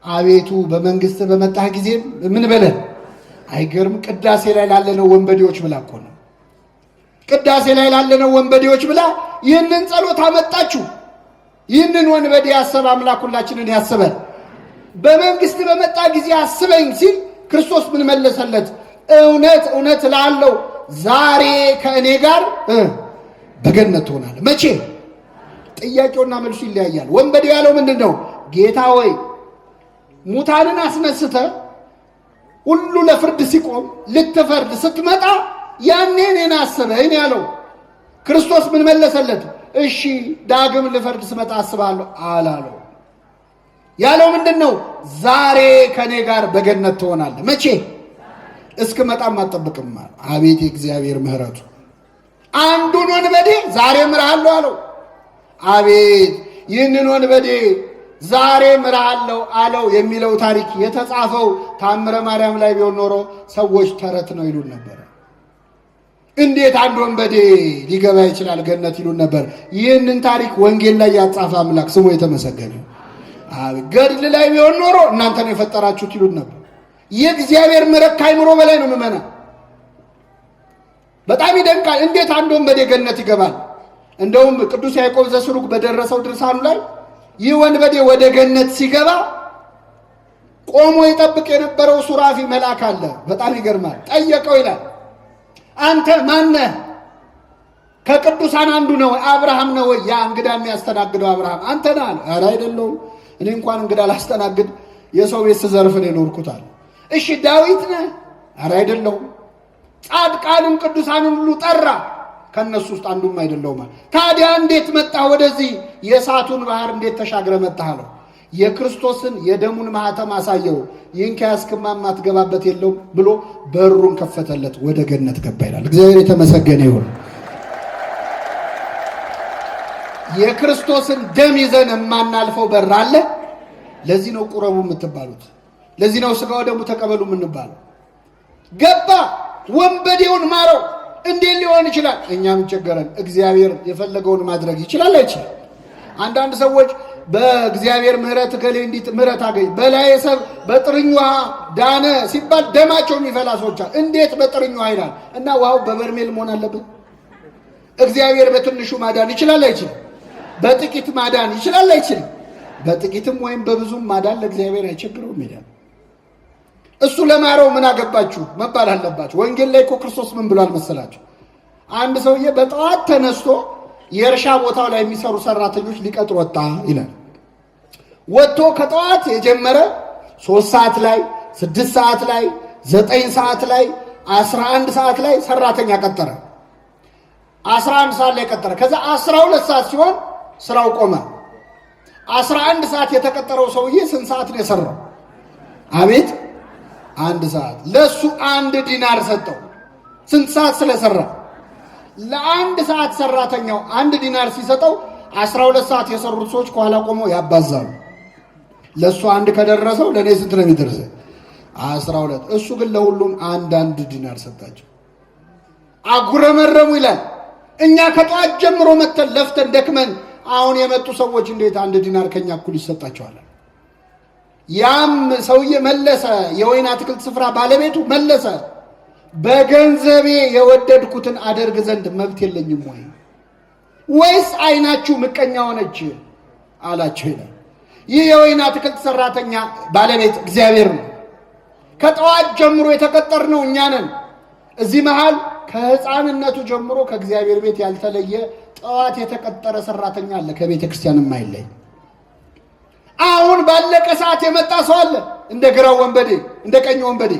A: አቤቱ በመንግስትህ በመጣህ ጊዜ ምን በለን። አይገርም? ቅዳሴ ላይ ላለነው ወንበዴዎች ብላ እኮ ነው። ቅዳሴ ላይ ላለነው ወንበዴዎች ብላ ይህንን ጸሎት አመጣችሁ። ይህንን ወንበዴ ያሰበ አምላክ ሁላችንን ያስበን። በመንግስት በመጣ ጊዜ አስበኝ ሲል ክርስቶስ ምን መለሰለት? እውነት እውነት እልሃለሁ ዛሬ ከእኔ ጋር በገነት ትሆናለህ። መቼ? ጥያቄውና መልሱ ይለያያል። ወንበዴ ያለው ምንድን ነው? ጌታ ሆይ ሙታንን አስነስተ ሁሉ ለፍርድ ሲቆም ልትፈርድ ስትመጣ ያኔ እኔን አስበኝ ያለው። ክርስቶስ ምን መለሰለት? እሺ ዳግም ልፈርድ ስመጣ አስባለሁ አላለው። ያለው ምንድን ነው? ዛሬ ከኔ ጋር በገነት ትሆናለህ። መቼ? እስክመጣም አትጠብቅም። አቤት የእግዚአብሔር ምሕረቱ! አንዱን ወንበዴ ዛሬ ምርሃለሁ አለው። አቤት ይህንን ወንበዴ ዛሬ ምርሃለሁ አለው የሚለው ታሪክ የተጻፈው ታምረ ማርያም ላይ ቢሆን ኖሮ ሰዎች ተረት ነው ይሉን ነበር። እንዴት አንድ ወንበዴ ሊገባ ይችላል ገነት ይሉን ነበር። ይህንን ታሪክ ወንጌል ላይ ያጻፈ አምላክ ስሙ የተመሰገነ። ገድል ላይ ቢሆን ኖሮ እናንተ ነው የፈጠራችሁት ይሉን ነበር። የእግዚአብሔር ምሕረት ከአእምሮ በላይ ነው ምእመና። በጣም ይደንቃል። እንዴት አንድ ወንበዴ ገነት ይገባል? እንደውም ቅዱስ ያዕቆብ ዘስሩግ በደረሰው ድርሳኑ ላይ ይህ ወንበዴ ወደ ገነት ሲገባ ቆሞ ይጠብቅ የነበረው ሱራፊ መልአክ አለ። በጣም ይገርማል። ጠየቀው ይላል፣ አንተ ማነህ? ከቅዱሳን አንዱ ነው? አብርሃም ነው ወይ? ያ እንግዳ የሚያስተናግደው አብርሃም አንተ ነህ አለ። ኧረ አይደለሁም፣ እኔ እንኳን እንግዳ ላስተናግድ የሰው ቤት ስዘርፍ ነው የኖርኩት አለ። እሺ ዳዊት ነህ? ኧረ አይደለሁም። ጻድቃንም ቅዱሳንም ሁሉ ጠራ፣ ከነሱ ውስጥ አንዱም አይደለሁም አለ። ታዲያ እንዴት መጣህ ወደዚህ? የእሳቱን ባህር እንዴት ተሻግረ መጣህ አለው። የክርስቶስን የደሙን ማህተም አሳየው። ይህን ከያዝክማ ማትገባበት የለውም ብሎ በሩን ከፈተለት፣ ወደ ገነት ገባ ይላል። እግዚአብሔር የተመሰገነ ይሁን። የክርስቶስን ደም ይዘን የማናልፈው በር አለ። ለዚህ ነው ቁረቡ የምትባሉት። ለዚህ ነው ስጋው ደሙ ተቀበሉ የምንባለው። ገባ፣ ወንበዴውን ማረው። እንዴት ሊሆን ይችላል? እኛም ቸገረን። እግዚአብሔር የፈለገውን ማድረግ ይችላል አይችልም? አንዳንድ ሰዎች በእግዚአብሔር ምሕረት ከሌ እንዲት ምሕረት አገኝ በላይ ሰብ በጥርኝ ውሃ ዳነ ሲባል ደማቸው የሚፈላ ሰዎች አሉ። እንዴት በጥርኝ ውሃ ይላል? እና ውሃው በበርሜል መሆን አለበት? እግዚአብሔር በትንሹ ማዳን ይችላል አይችልም? በጥቂት ማዳን ይችላል አይችልም? በጥቂትም ወይም በብዙም ማዳን ለእግዚአብሔር አይቸግረውም ይላል። እሱ ለማረው ምን አገባችሁ መባል አለባችሁ። ወንጌል ላይ እኮ ክርስቶስ ምን ብሏል መሰላችሁ? አንድ ሰውዬ በጠዋት ተነስቶ የእርሻ ቦታው ላይ የሚሰሩ ሰራተኞች ሊቀጥር ወጣ ይላል። ወጥቶ ከጠዋት የጀመረ 3 ሰዓት ላይ 6 ሰዓት ላይ 9 ሰዓት ላይ 11 ሰዓት ላይ ሰራተኛ ቀጠረ። 11 ሰዓት ላይ ቀጠረ። ከዛ 12 ሰዓት ሲሆን ስራው ቆመ። 11 ሰዓት የተቀጠረው ሰውዬ ስንት ሰዓት ነው የሰራው? አቤት 1 ሰዓት። ለሱ 1 ዲናር ሰጠው። ስንት ሰዓት ስለሰራ? ለ1 ሰዓት ሰራተኛው 1 ዲናር ሲሰጠው 12 ሰዓት የሰሩት ሰዎች ከኋላ ቆመው ያባዛሉ። ለሱ 1 ከደረሰው ለኔ ስንት ነው የሚደርሰው? 12። እሱ ግን ለሁሉም 1 ዲናር ሰጣቸው። አጉረመረሙ ይላል። እኛ ከጠዋት ጀምሮ መተን ለፍተን ደክመን አሁን የመጡ ሰዎች እንዴት 1 ዲናር ከኛ እኩል ይሰጣቸዋል? ያም ሰውዬ መለሰ። የወይን አትክልት ስፍራ ባለቤቱ መለሰ፣ በገንዘቤ የወደድኩትን አደርግ ዘንድ መብት የለኝም ወይ? ወይስ ዓይናችሁ ምቀኛ ሆነች አላቸው ይላል። ይህ የወይን አትክልት ሰራተኛ ባለቤት እግዚአብሔር ነው። ከጠዋት ጀምሮ የተቀጠርነው እኛ ነን። እዚህ መሃል ከሕፃንነቱ ጀምሮ ከእግዚአብሔር ቤት ያልተለየ ጠዋት የተቀጠረ ሰራተኛ አለ፣ ከቤተ ክርስቲያን የማይለይ። አሁን ባለቀ ሰዓት የመጣ ሰው አለ፣ እንደ ግራው ወንበዴ እንደ ቀኝ ወንበዴ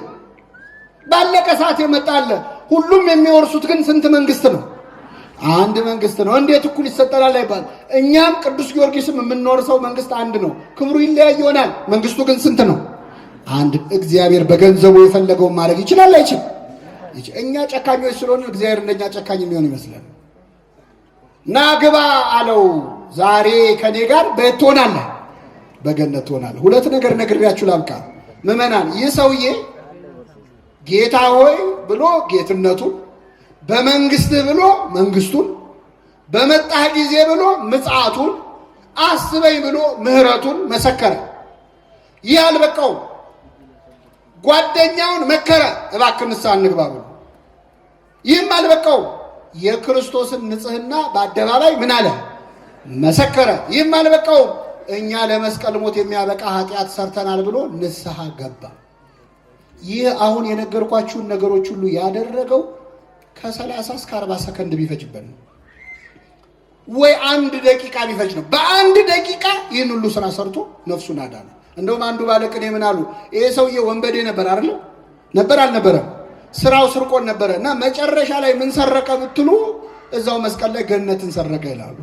A: ባለቀ ሰዓት የመጣ አለ። ሁሉም የሚወርሱት ግን ስንት መንግስት ነው? አንድ መንግስት ነው። እንዴት እኩል ይሰጠናል አይባል። እኛም ቅዱስ ጊዮርጊስም የምንወርሰው መንግስት አንድ ነው። ክብሩ ይለያይ ይሆናል፣ መንግስቱ ግን ስንት ነው? አንድ። እግዚአብሔር በገንዘቡ የፈለገውን ማድረግ ይችላል አይችልም? እኛ ጨካኞች ስለሆነ እግዚአብሔር እንደኛ ጨካኝ የሚሆን ይመስላል። ና ግባ አለው። ዛሬ ከኔ ጋር በየት ትሆናለህ? በገነት ትሆናለህ። ሁለት ነገር ነግሬያችሁ ላብቃ ምዕመናን። ይህ ሰውዬ ጌታ ሆይ ብሎ ጌትነቱን፣ በመንግስትህ ብሎ መንግስቱን፣ በመጣህ ጊዜ ብሎ ምጽአቱን፣ አስበኝ ብሎ ምህረቱን መሰከረ። ይህ አልበቃውም። ጓደኛውን መከረ፣ እባክህ ንስሐ እንግባ ብሎ። ይህም አልበቃውም። የክርስቶስን ንጽህና በአደባባይ ምን አለ? መሰከረ። ይህም አልበቃውም። እኛ ለመስቀል ሞት የሚያበቃ ኃጢአት ሰርተናል ብሎ ንስሐ ገባ። ይህ አሁን የነገርኳችሁን ነገሮች ሁሉ ያደረገው ከ30 እስከ 40 ሰከንድ ቢፈጅበት ነው፣ ወይ 1 ደቂቃ ቢፈጅ ነው። በ1 ደቂቃ ይህን ሁሉ ስራ ሰርቶ ነፍሱን አዳነ። እንደውም አንዱ ባለቅኔ ምን አሉ? ይሄ ሰውዬ ወንበዴ ነበር አይደል? ነበር አልነበረም? ስራው ስርቆን ነበረ እና መጨረሻ ላይ ምን ሰረቀ ብትሉ እዛው መስቀል ላይ ገነትን ሰረቀ ይላሉ።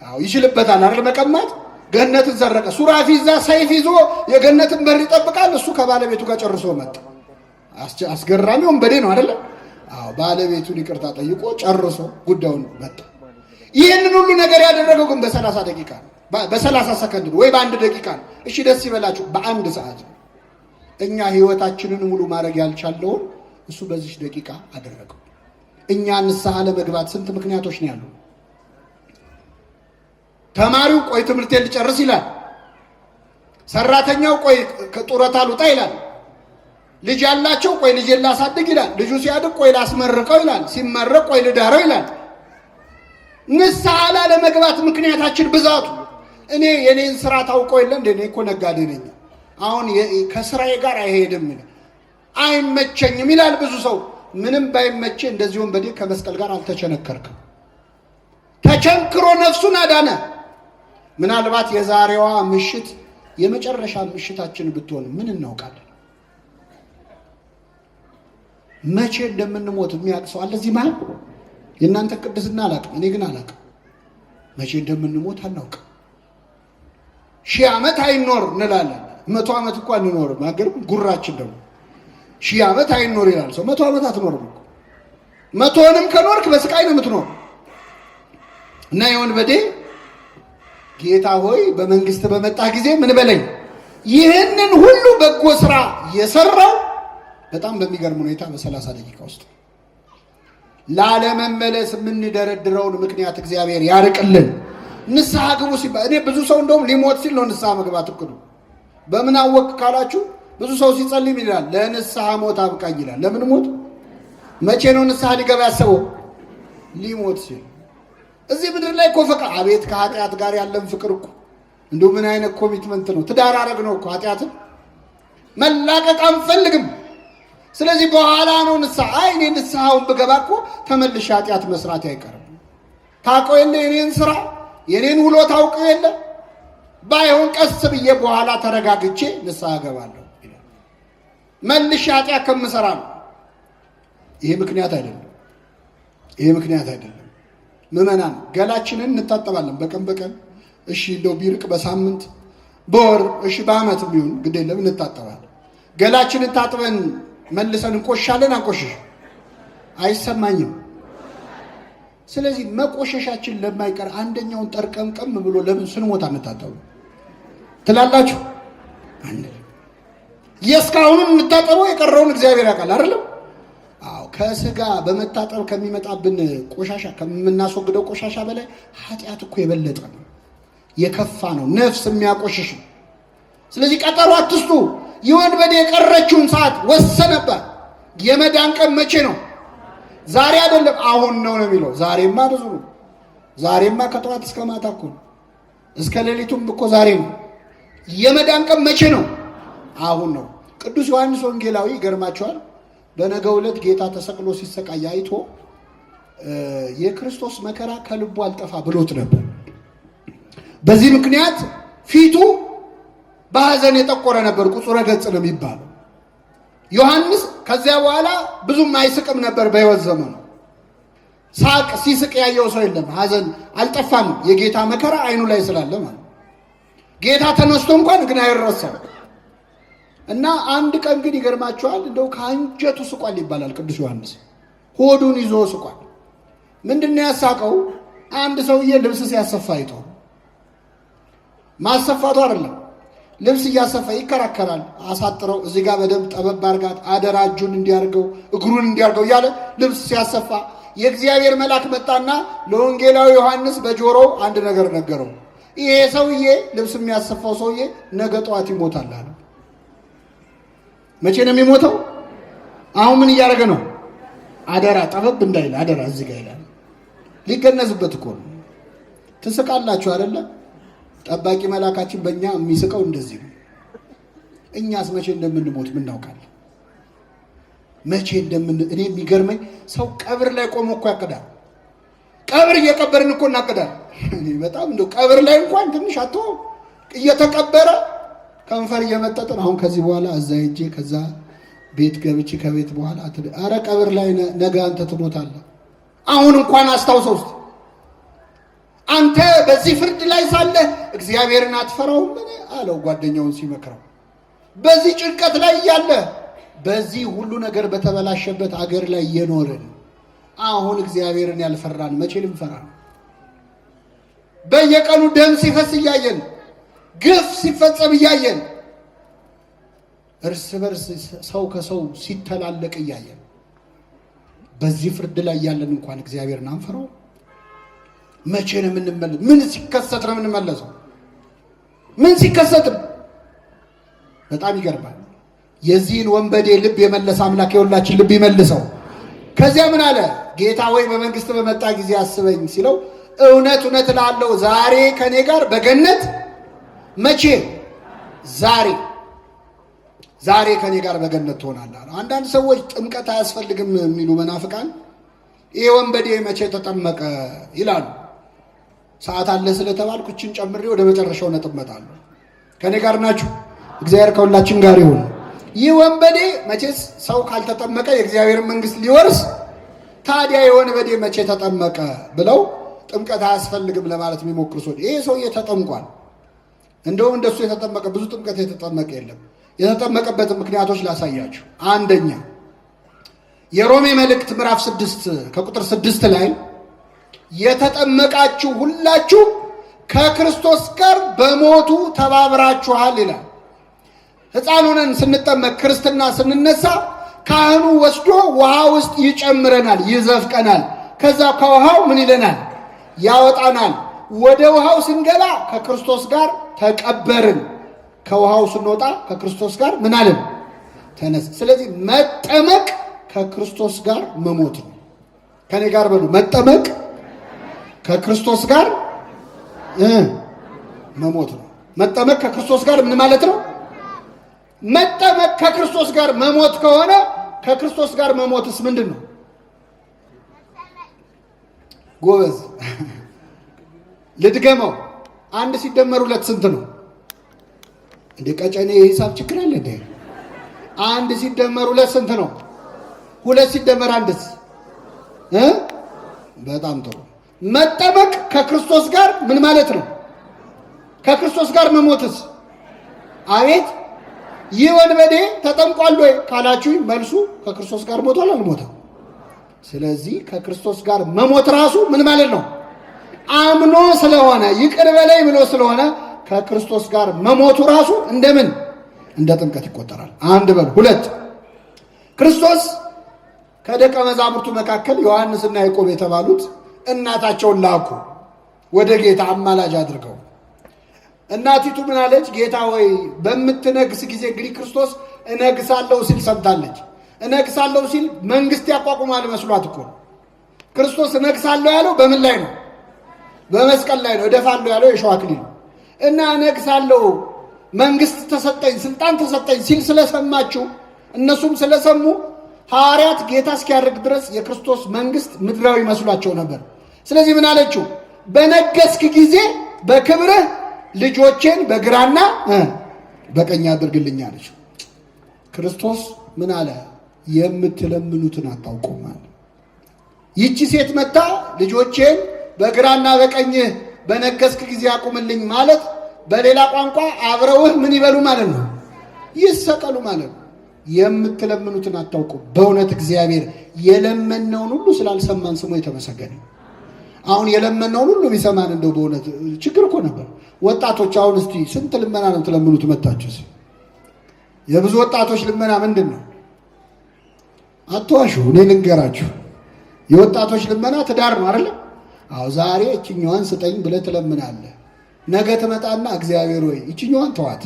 A: አዎ ይችልበታል አይደል? መቀማት ገነትን ሰረቀ። ሱራፊ እዛ ሰይፍ ይዞ የገነትን በር ይጠብቃል። እሱ ከባለቤቱ ጋር ጨርሶ መጣ። አስገራሚ ወንበዴ ነው አይደል? አዎ ባለቤቱን ይቅርታ ጠይቆ ጨርሶ ጉዳዩን መጣ። ይህንን ሁሉ ነገር ያደረገው ግን በ30 ደቂቃ ነው፣ በ30 ሰከንድ ነው፣ ወይ በ1 ደቂቃ ነው። እሺ ደስ ይበላችሁ፣ በ1 ሰዓት ነው። እኛ ህይወታችንን ሙሉ ማድረግ ያልቻለውን እሱ በዚህ ደቂቃ አደረገው። እኛ ንስሐ ለመግባት ስንት ምክንያቶች ነው ያሉ? ተማሪው ቆይ ትምህርቴን ልጨርስ ይላል። ሰራተኛው ቆይ ከጡረታ ልውጣ ይላል። ልጅ ያላቸው ቆይ ልጄን ላሳድግ ይላል። ልጁ ሲያድግ ቆይ ላስመርቀው ይላል። ሲመረቅ ቆይ ልዳረው ይላል። ንስሐ ላለመግባት ምክንያታችን ብዛቱ። እኔ የኔን ስራ ታውቀው የለ እንደ እኔ እኮ ነጋዴ ነኝ፣ አሁን ከስራዬ ጋር አይሄድም፣ አይመቸኝም ይላል ብዙ ሰው። ምንም ባይመቼ እንደዚህ ወንበዴ ከመስቀል ጋር አልተቸነከርክም። ተቸንክሮ ነፍሱን አዳነ። ምናልባት የዛሬዋ ምሽት የመጨረሻ ምሽታችን ብትሆን ምን እናውቃለን? መቼ እንደምንሞት የሚያውቅ ሰው አለ እዚህ ማለት? የእናንተ ቅድስና አላውቅም፣ እኔ ግን አላውቅም። መቼ እንደምንሞት አናውቅም። 1000 ዓመት አይኖር እንላለን። 100 ዓመት እንኳን እንኖርም። አገርም ጉራችን ደግሞ 1000 ዓመት አይኖር ይላል ሰው። 100 ዓመት አትኖርም እኮ። 100ንም ከኖርክ በስቃይ ነው የምትኖር። እና የወንበዴ ጌታ ሆይ በመንግስት በመጣህ ጊዜ ምን በለኝ። ይህንን ሁሉ በጎ ስራ የሰራው በጣም በሚገርም ሁኔታ በ30 ደቂቃ ውስጥ። ላለመመለስ የምንደረድረውን ምክንያት እግዚአብሔር ያርቅልን። ንስሐ ግቡ ሲባል እኔ ብዙ ሰው እንደውም ሊሞት ሲል ነው ንስሐ መግባት እቅዱ። በምን አወቅ ካላችሁ ብዙ ሰው ሲጸልይ ይላል ለንስሐ ሞት አብቃኝ ይላል። ለምን ሞት? መቼ ነው ንስሐ ሊገባ ያሰበው? ሊሞት ሲል። እዚህ ምድር ላይ እኮ ፈቃ አቤት ከኃጢአት ጋር ያለን ፍቅር እኮ እንደው ምን አይነት ኮሚትመንት ነው! ትዳር አረግ ነው እኮ ኃጢአትን መላቀቅ አንፈልግም። ስለዚህ በኋላ ነው ንስሐ። አይ እኔ ንስሐውን ብገባ እኮ ተመልሼ ኃጢአት መስራት አይቀርም። ታውቀው የለ የኔን ስራ የኔን ውሎ ታውቀው የለ። ባይሆን ቀስ ብዬ በኋላ ተረጋግቼ ንስሐ ገባለሁ ይላል። መልሼ ኃጢአት ከምሰራ ነው። ይሄ ምክንያት አይደለም። ይሄ ምክንያት አይደለም። ምዕመናን ገላችንን እንታጠባለን በቀን በቀን። እሺ እንደው ቢርቅ በሳምንት በወር እሺ በአመት ቢሆን ግድ የለም እንታጠባለን። ገላችንን ታጥበን መልሰን እንቆሻለን። አንቆሽሽ አይሰማኝም። ስለዚህ መቆሸሻችን ለማይቀር አንደኛውን ጠርቀምቀም ብሎ ለምን ስንሞት አንታጠቡ ትላላችሁ? የእስካሁኑን እንታጠበው የቀረውን እግዚአብሔር ያውቃል አይደለም? አዎ ከስጋ በመታጠብ ከሚመጣብን ቆሻሻ ከምናስወግደው ቆሻሻ በላይ ኃጢአት እኮ የበለጠ ነው፣ የከፋ ነው፣ ነፍስ የሚያቆሽሽ ነው። ስለዚህ ቀጠሮ አትስጡ። የወንበዴ የቀረችውን ሰዓት ወሰነባት። የመዳን ቀን መቼ ነው? ዛሬ አይደለም አሁን ነው የሚለው። ዛሬማ ብዙ ነው። ዛሬማ ከጠዋት እስከ ማታ እኮ ነው። እስከ ሌሊቱም እኮ ዛሬ ነው። የመዳን ቀን መቼ ነው? አሁን ነው። ቅዱስ ዮሐንስ ወንጌላዊ ይገርማቸዋል። በነገው ዕለት ጌታ ተሰቅሎ ሲሰቃይ አይቶ የክርስቶስ መከራ ከልቡ አልጠፋ ብሎት ነበር። በዚህ ምክንያት ፊቱ በሐዘን የጠቆረ ነበር። ቁጹረ ገጽ ነው የሚባለው። ዮሐንስ ከዚያ በኋላ ብዙም አይስቅም ነበር በሕይወት ዘመኑ። ሳቅ ሲስቅ ያየው ሰው የለም። ሐዘን አልጠፋም። የጌታ መከራ አይኑ ላይ ስላለ ማለት። ጌታ ተነስቶ እንኳን ግን አይረሳም። እና አንድ ቀን ግን ይገርማቸዋል፣ እንደው ከአንጀቱ ስቋል ይባላል። ቅዱስ ዮሐንስ ሆዱን ይዞ ስቋል። ምንድነው ያሳቀው? አንድ ሰውዬ ልብስ ሲያሰፋ አይቶ፣ ማሰፋቱ አይደለም ልብስ እያሰፋ ይከራከራል። አሳጥረው እዚህ ጋር በደንብ ጠበብ አድርጋት፣ አደራ እጁን እንዲያርገው እግሩን እንዲያርገው እያለ ልብስ ሲያሰፋ የእግዚአብሔር መልአክ መጣና ለወንጌላዊ ዮሐንስ በጆሮው አንድ ነገር ነገረው። ይሄ ሰውዬ ልብስ የሚያሰፋው ሰውዬ ነገ ጠዋት ይሞታል አለ። መቼ ነው የሚሞተው? አሁን ምን እያደረገ ነው? አደራ ጠበብ እንዳይል አደራ እዚህ ጋር ይላል። ሊገነዝበት እኮ ነው። ትስቃላችሁ አይደለ? ጠባቂ መልአካችን በእኛ የሚስቀው እንደዚህ ነው። እኛስ መቼ እንደምንሞት ምን እናውቃለን? መቼ እኔ የሚገርመኝ ሰው ቀብር ላይ ቆሞ እኮ ያቅዳል። ቀብር እየቀበርን እኮ እናቅዳል። በጣም እንደው ቀብር ላይ እንኳን ትንሽ አቶ እየተቀበረ ከንፈር እየመጠጥን አሁን ከዚህ በኋላ እዛ ሄጄ ከዛ ቤት ገብቼ ከቤት በኋላ አረ ቀብር ላይ ነገ አንተ ትሞታለህ። አሁን እንኳን አስታውሰው ውስጥ አንተ በዚህ ፍርድ ላይ ሳለህ እግዚአብሔርን አትፈራውም አለው ጓደኛውን ሲመክረው። በዚህ ጭንቀት ላይ እያለ በዚህ ሁሉ ነገር በተበላሸበት አገር ላይ እየኖርን አሁን እግዚአብሔርን ያልፈራን መቼ ልንፈራ ነው? በየቀኑ ደም ሲፈስ እያየን፣ ግፍ ሲፈጸም እያየን፣ እርስ በርስ ሰው ከሰው ሲተላለቅ እያየን በዚህ ፍርድ ላይ ያለን እንኳን እግዚአብሔርን አንፈራው? መቼ ነው የምንመለስ? ምን ሲከሰት ነው የምንመለሰው? ምን ሲከሰት? በጣም ይገርማል። የዚህን ወንበዴ ልብ የመለሰ አምላክ የሁላችን ልብ ይመልሰው። ከዚያ ምን አለ? ጌታ ወይ በመንግስት በመጣ ጊዜ አስበኝ ሲለው፣ እውነት እውነት እልሃለሁ ዛሬ ከኔ ጋር በገነት መቼ? ዛሬ ከኔ ጋር በገነት ትሆናለህ። አንዳንድ ሰዎች ጥምቀት አያስፈልግም የሚሉ መናፍቃን ይሄ ወንበዴ መቼ ተጠመቀ ይላሉ። ሰዓት አለ ስለተባልኩ እችን ጨምሬ ወደ መጨረሻው ነጥብ እመጣለሁ። ከኔ ጋር ናችሁ? እግዚአብሔር ከሁላችን ጋር ይሁን። ይህ ወንበዴ መቼስ ሰው ካልተጠመቀ የእግዚአብሔርን መንግስት ሊወርስ፣ ታዲያ የወንበዴ መቼ ተጠመቀ ብለው ጥምቀት አያስፈልግም ለማለት የሚሞክሩ ሰው ይሄ ሰውዬ ተጠምቋል። እንደውም እንደሱ የተጠመቀ ብዙ ጥምቀት የተጠመቀ የለም። የተጠመቀበትን ምክንያቶች ላሳያችሁ። አንደኛ የሮሜ መልእክት ምዕራፍ 6 ከቁጥር 6 ላይ የተጠመቃችሁ ሁላችሁ ከክርስቶስ ጋር በሞቱ ተባብራችኋል ይላል። ሕፃን ሆነን ስንጠመቅ ክርስትና ስንነሳ ካህኑ ወስዶ ውሃ ውስጥ ይጨምረናል፣ ይዘፍቀናል። ከዛ ከውሃው ምን ይለናል? ያወጣናል። ወደ ውሃው ስንገባ ከክርስቶስ ጋር ተቀበርን። ከውሃው ስንወጣ ከክርስቶስ ጋር ምን አለን? ተነስ። ስለዚህ መጠመቅ ከክርስቶስ ጋር መሞት ነው። ከኔ ጋር በሉ። መጠመቅ ከክርስቶስ ጋር መሞት ነው። መጠመቅ ከክርስቶስ ጋር ምን ማለት ነው? መጠመቅ ከክርስቶስ ጋር መሞት ከሆነ ከክርስቶስ ጋር መሞትስ ምንድን ነው? ጎበዝ ልድገመው። 1 ሲደመር 2 ስንት ነው? እንደ ቀጨኔ የሂሳብ ችግር አለ እንዴ? 1 ሲደመር 2 ስንት ነው? 2 ሲደመር 1ስ? በጣም ጥሩ። መጠመቅ ከክርስቶስ ጋር ምን ማለት ነው? ከክርስቶስ ጋር መሞትስ? አቤት። ይህ ወንበዴ ተጠምቋል ወይ ካላችሁ መልሱ ከክርስቶስ ጋር ሞቷል አልሞተም? ስለዚህ ከክርስቶስ ጋር መሞት ራሱ ምን ማለት ነው? አምኖ ስለሆነ ይቅር በላይ ብሎ ስለሆነ ከክርስቶስ ጋር መሞቱ ራሱ እንደምን እንደ ጥምቀት ይቆጠራል። 1 በል 2 ክርስቶስ ከደቀ መዛሙርቱ መካከል ዮሐንስና ያዕቆብ የተባሉት እናታቸውን ላኩ ወደ ጌታ አማላጅ አድርገው። እናቲቱ ምን አለች? ጌታ ወይ በምትነግስ ጊዜ እንግዲህ ክርስቶስ እነግሳለሁ ሲል ሰምታለች። እነግሳለሁ ሲል መንግስት ያቋቁማል መስሏት እኮ ክርስቶስ እነግሳለሁ ያለው በምን ላይ ነው? በመስቀል ላይ ነው። እደፋለሁ ያለው የሸዋ አክሊል እና እነግሳለሁ መንግስት ተሰጠኝ ስልጣን ተሰጠኝ ሲል ስለሰማችሁ እነሱም ስለሰሙ ሐዋርያት ጌታ እስኪያርግ ድረስ የክርስቶስ መንግስት ምድራዊ መስሏቸው ነበር። ስለዚህ ምን አለችው? በነገስክ ጊዜ በክብርህ ልጆቼን በግራና በቀኝ አድርግልኝ አለችው። ክርስቶስ ምን አለ? የምትለምኑትን አታውቁም አለ። ይቺ ሴት መጣ ልጆቼን በግራና በቀኝ በነገስክ ጊዜ አቁምልኝ ማለት በሌላ ቋንቋ አብረውህ ምን ይበሉ ማለት ነው? ይሰቀሉ ማለት ነው። የምትለምኑትን አታውቁም። በእውነት እግዚአብሔር የለመነውን ሁሉ ስላልሰማን ስሙ የተመሰገነ። አሁን የለመነውን ሁሉ ቢሰማን እንደው በእውነት ችግር እኮ ነበር። ወጣቶች አሁን እስቲ ስንት ልመና ነው ትለምኑት መጣችሁ? የብዙ ወጣቶች ልመና ምንድን ነው? አትዋሹ፣ እኔ ልንገራችሁ። የወጣቶች ልመና ትዳር ነው አይደል? አዎ ዛሬ እችኛዋን ስጠኝ ብለህ ትለምናለህ። ነገ ትመጣና እግዚአብሔር ወይ እችኛዋን ተዋት፣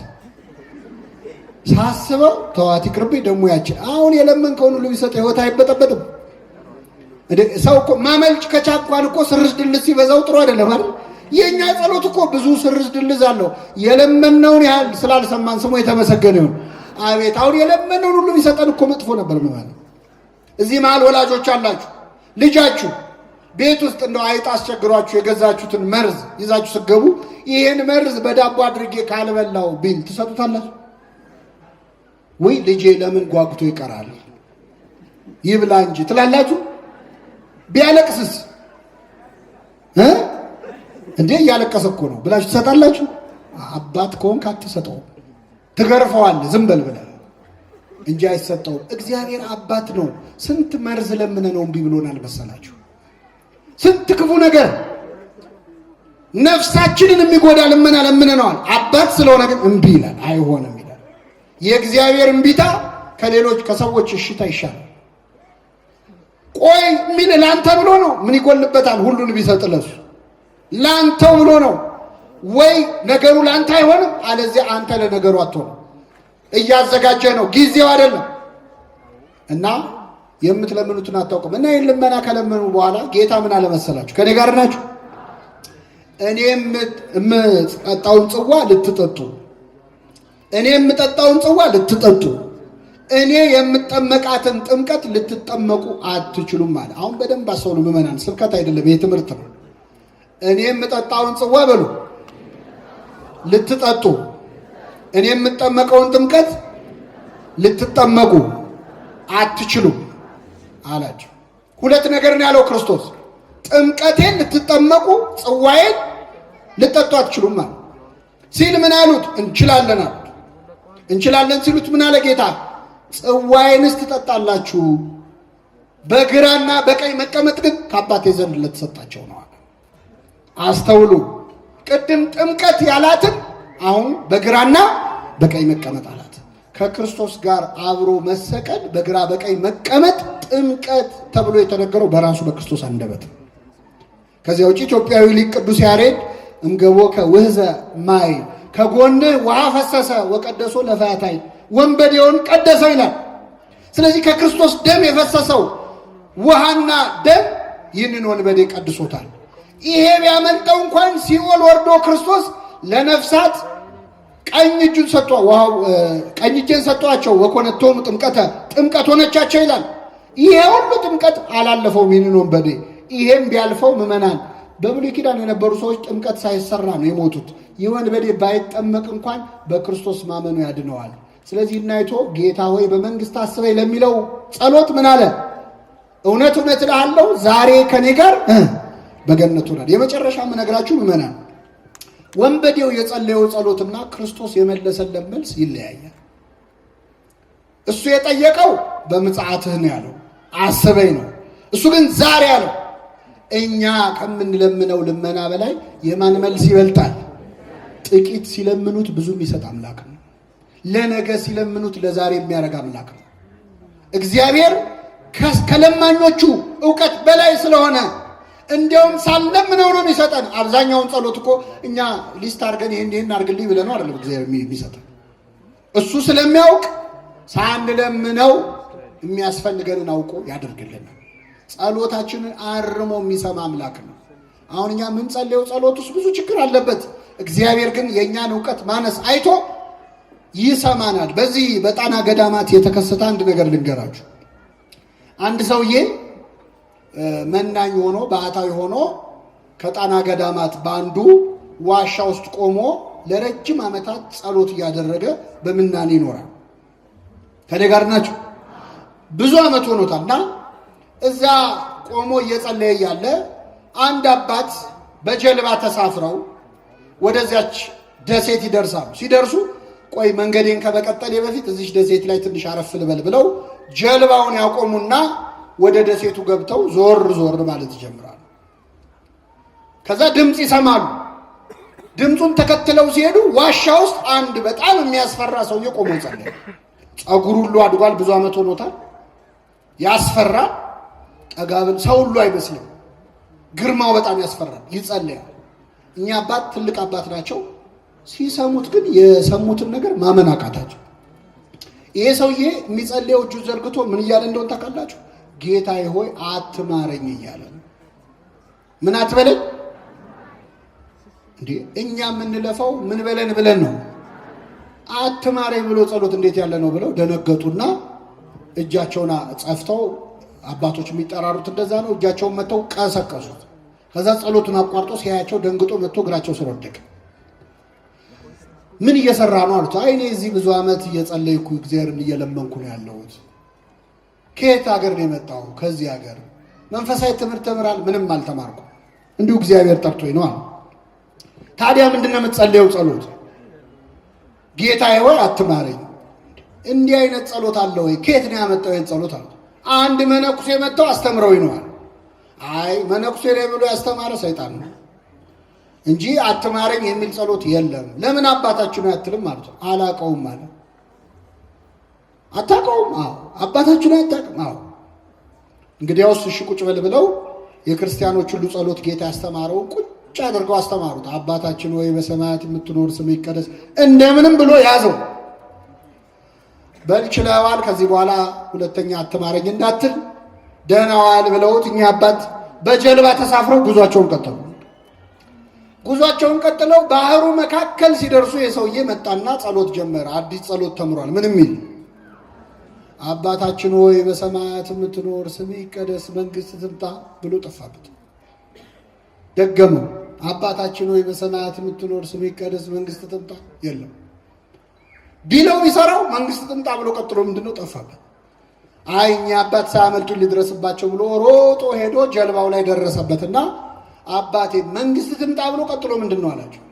A: ሳስበው ተዋት ይቅርብኝ ደግሞ ያችን። አሁን የለመንከውን ሁሉ ቢሰጥ ህይወት አይበጠበጥም። ሰው እኮ ማመልጭ ከቻኳን እኮ ስርዝ ድልዝ ሲበዛው ጥሩ አይደለም አይደል? የኛ ጸሎት እኮ ብዙ ስርዝ ድልዝ አለው። የለመነውን ያህል ስላልሰማን ስሙ የተመሰገነ ይሁን። አቤት አሁን የለመነውን ሁሉ ቢሰጠን እኮ መጥፎ ነበር ማለት። እዚህ መሀል ወላጆች አላችሁ፣ ልጃችሁ ቤት ውስጥ እንደው አይጥ አስቸግሯችሁ የገዛችሁትን መርዝ ይዛችሁ ስትገቡ ይሄን መርዝ በዳቦ አድርጌ ካልበላው ቢል ትሰጡታላችሁ ወይ? ልጄ ለምን ጓጉቶ ይቀራል ይብላ እንጂ ትላላችሁ? ቢያለቅስስ እንዴ እያለቀሰ እኮ ነው ብላችሁ ትሰጣላችሁ? አባት ከሆንክ አትሰጠውም፣ ትገርፈዋለህ ዝም በል ብለህ እንጂ አይሰጠውም። እግዚአብሔር አባት ነው። ስንት መርዝ ለምነ ነው እምቢ ብሎናል መሰላችሁ? ስንት ክፉ ነገር ነፍሳችንን የሚጎዳ ልመና ለምነነዋል። አባት ስለሆነ ግን እምቢ ይላል፣ አይሆንም ይላል። የእግዚአብሔር እምቢታ ከሌሎች ከሰዎች እሽታ ይሻላል። ቆይ ምን ላንተ ብሎ ነው? ምን ይጎልበታል? ሁሉን ቢሰጥ ለሱ ላንተው ብሎ ነው ወይ? ነገሩ ላንተ አይሆንም፣ አለዚያ አንተ ለነገሩ አትሆንም። እያዘጋጀህ ነው፣ ጊዜው አይደለም። እና የምትለምኑትን አታውቁም። እና ይህን ልመና ከለመኑ በኋላ ጌታ ምን አለመሰላችሁ? ከኔ ጋር ናችሁ? እኔ የምጠጣውን ጽዋ ልትጠጡ፣ እኔ የምጠጣውን ጽዋ ልትጠጡ፣ እኔ የምጠመቃትን ጥምቀት ልትጠመቁ አትችሉም አለ። አሁን በደንብ አስተውሉ ምዕመናን፣ ስብከት አይደለም ይሄ ትምህርት ነው። እኔ የምጠጣውን ጽዋ በሉ ልትጠጡ፣ እኔ የምጠመቀውን ጥምቀት ልትጠመቁ አትችሉም አላቸው። ሁለት ነገር ነው ያለው ክርስቶስ። ጥምቀቴን ልትጠመቁ ጽዋዬን ልትጠጡ አትችሉም ማለት ሲል ምን አሉት? እንችላለን አሉት። እንችላለን ሲሉት ምን አለ ጌታ? ጽዋዬንስ ትጠጣላችሁ፣ በግራና በቀኝ መቀመጥ ግን ከአባቴ ዘንድ ለተሰጣቸው ነው አለ። አስተውሉ። ቅድም ጥምቀት ያላትን አሁን በግራና በቀኝ መቀመጥ አላት። ከክርስቶስ ጋር አብሮ መሰቀል፣ በግራ በቀኝ መቀመጥ ጥምቀት ተብሎ የተነገረው በራሱ በክርስቶስ አንደበት። ከዚያ ውጪ ኢትዮጵያዊ ሊቅ ቅዱስ ያሬድ እምገቦከ ውህዘ ማይ፣ ከጎንህ ውሃ ፈሰሰ ወቀደሶ ለፈያታይ፣ ወንበዴውን ቀደሰው ይላል። ስለዚህ ከክርስቶስ ደም የፈሰሰው ውሃና ደም ይህንን ወንበዴ ቀድሶታል። ይሄ ቢያመልጠው እንኳን ሲኦል ወርዶ ክርስቶስ ለነፍሳት ቀኝ እጁን ሰጥቶ ቀኝ እጄን ሰጥቷቸው ወኮነቶም ጥምቀተ፣ ጥምቀት ሆነቻቸው ይላል። ይሄ ሁሉ ጥምቀት አላለፈውም ይህንን ወንበዴ። ይሄም ቢያልፈው ምዕመናን፣ በብሉይ ኪዳን የነበሩ ሰዎች ጥምቀት ሳይሰራ ነው የሞቱት። ይህ ወንበዴ ባይጠመቅ እንኳን በክርስቶስ ማመኑ ያድነዋል። ስለዚህ እናይቶ ጌታ ሆይ በመንግስት አስበኝ ለሚለው ጸሎት ምን አለ? እውነት እውነት እልሃለሁ ዛሬ ከኔ ጋር በገነት ሆናል። የመጨረሻ የምነግራችሁ ምዕመናን፣ ወንበዴው የጸለየው ጸሎትና ክርስቶስ የመለሰለት መልስ ይለያያል። እሱ የጠየቀው በምጽአትህ ነው ያለው፣ አስበኝ ነው። እሱ ግን ዛሬ ያለው እኛ ከምንለምነው ልመና በላይ የማን መልስ ይበልጣል? ጥቂት ሲለምኑት ብዙ የሚሰጥ አምላክ ነው። ለነገ ሲለምኑት ለዛሬ የሚያደርግ አምላክ ነው። እግዚአብሔር ከለማኞቹ ዕውቀት በላይ ስለሆነ እንዲያውም ሳንለምነው ነው የሚሰጠን። አብዛኛውን ጸሎት እኮ እኛ ሊስት አድርገን ይሄን አድርግልኝ ብለን ነው አይደለም እግዚአብሔር የሚሰጠን። እሱ ስለሚያውቅ ሳንለምነው የሚያስፈልገንን አውቆ ያደርግልናል። ጸሎታችንን አርሞ የሚሰማ አምላክ ነው። አሁን እኛ የምንጸልየው ጸሎት ውስጥ ብዙ ችግር አለበት። እግዚአብሔር ግን የእኛን እውቀት ማነስ አይቶ ይሰማናል። በዚህ በጣና ገዳማት የተከሰተ አንድ ነገር ልንገራችሁ። አንድ ሰውዬ መናኝ ሆኖ ባህታዊ ሆኖ ከጣና ገዳማት በአንዱ ዋሻ ውስጥ ቆሞ ለረጅም ዓመታት ጸሎት እያደረገ በምናኔ ይኖራል። ከኔ ጋር ናችሁ? ብዙ ዓመት ሆኖታልና እዛ ቆሞ እየጸለየ ያለ አንድ አባት በጀልባ ተሳፍረው ወደዚያች ደሴት ይደርሳሉ። ሲደርሱ ቆይ መንገዴን ከመቀጠሌ በፊት እዚች ደሴት ላይ ትንሽ አረፍ ልበል ብለው ጀልባውን ያቆሙና ወደ ደሴቱ ገብተው ዞር ዞር ማለት ይጀምራሉ። ከዛ ድምፅ ይሰማሉ። ድምፁን ተከትለው ሲሄዱ ዋሻ ውስጥ አንድ በጣም የሚያስፈራ ሰውዬ ቆሞ ጸለየ። ጸጉሩ ሁሉ አድጓል፣ ብዙ ዓመት ሆኖታል። ያስፈራ ጠጋብን ሰው ሁሉ አይመስልም። ግርማው በጣም ያስፈራል። ይጸለያል። እኛ አባት ትልቅ አባት ናቸው። ሲሰሙት ግን የሰሙትን ነገር ማመን አቃታቸው። ይሄ ሰውዬ የሚጸልየው እጁ ዘርግቶ ምን እያለ እንደሆነ ታውቃላችሁ? ጌታዬ ሆይ አትማረኝ እያለ ነው። ምን አትበለኝ እንዴ? እኛ የምንለፈው ምን በለን ብለን ነው። አትማረኝ ብሎ ጸሎት እንዴት ያለ ነው ብለው ደነገጡና እጃቸውን ጸፍተው፣ አባቶች የሚጠራሩት እንደዛ ነው። እጃቸውን መተው ቀሰቀሱት። ከዛ ጸሎቱን አቋርጦ ሲያያቸው ደንግጦ መጥቶ እግራቸው ስር ወደቀ። ምን እየሰራ ነው አሉት። አይ እኔ እዚህ ብዙ ዓመት እየጸለይኩ እግዚአብሔርን እየለመንኩ ነው ያለሁት። ከየት ሀገር ነው የመጣው? ከዚህ ሀገር። መንፈሳዊ ትምህርት ተምራል? ምንም አልተማርኩ፣ እንዲሁ እግዚአብሔር ጠርቶኝ ነው አለ። ታዲያ ምንድነው የምትጸልየው ጸሎት? ጌታዬ ሆይ አትማረኝ። እንዲህ አይነት ጸሎት አለ ወይ? ከየት ነው ያመጣው ይሄን ጸሎት አሉት። አንድ መነኩሴ መጥተው አስተምረውኝ ነው አለ። አይ መነኩሴ ላይ ብሎ ያስተማረ ሰይጣን ነው እንጂ አትማረኝ የሚል ጸሎት የለም። ለምን አባታችሁ ነው ያትልም ማለት ነው። አላቀውም አለ። አታቀውም? አዎ። አባታችሁ ነው ያታቀም? አዎ። እንግዲያውስ እሺ ቁጭ በል ብለው የክርስቲያኖች ሁሉ ጸሎት ጌታ ያስተማረው ቁጭ አድርገው አስተማሩት። አባታችን ወይ በሰማያት የምትኖር ስምህ ይቀደስ፣ እንደምንም ብሎ ያዘው። በልችለዋል፣ ከዚህ በኋላ ሁለተኛ አትማረኝ እንዳትል ደህና ዋል ብለውት እኛ አባት በጀልባ ተሳፍረው ጉዟቸውን ቀጠሉ። ጉዟቸውን ቀጥለው ባህሩ መካከል ሲደርሱ የሰውዬ መጣና ጸሎት ጀመረ። አዲስ ጸሎት ተምሯል። ምን የሚል? አባታችን ሆይ በሰማያት የምትኖር ስምህ ይቀደስ፣ መንግሥትህ ትምጣ ብሎ ጠፋበት። ደገመው። አባታችን ሆይ በሰማያት የምትኖር ስምህ ይቀደስ፣ መንግሥትህ ትምጣ። የለም ቢለው ቢሰራው መንግሥትህ ትምጣ ብሎ ቀጥሎ ምንድነው ጠፋበት። አይ እኛ አባት ሳያመልጡን ሊድረስባቸው ብሎ ሮጦ ሄዶ ጀልባው ላይ ደረሰበትና አባቴ መንግሥትህ ትምጣ ብሎ ቀጥሎ ምንድነው አላቸው።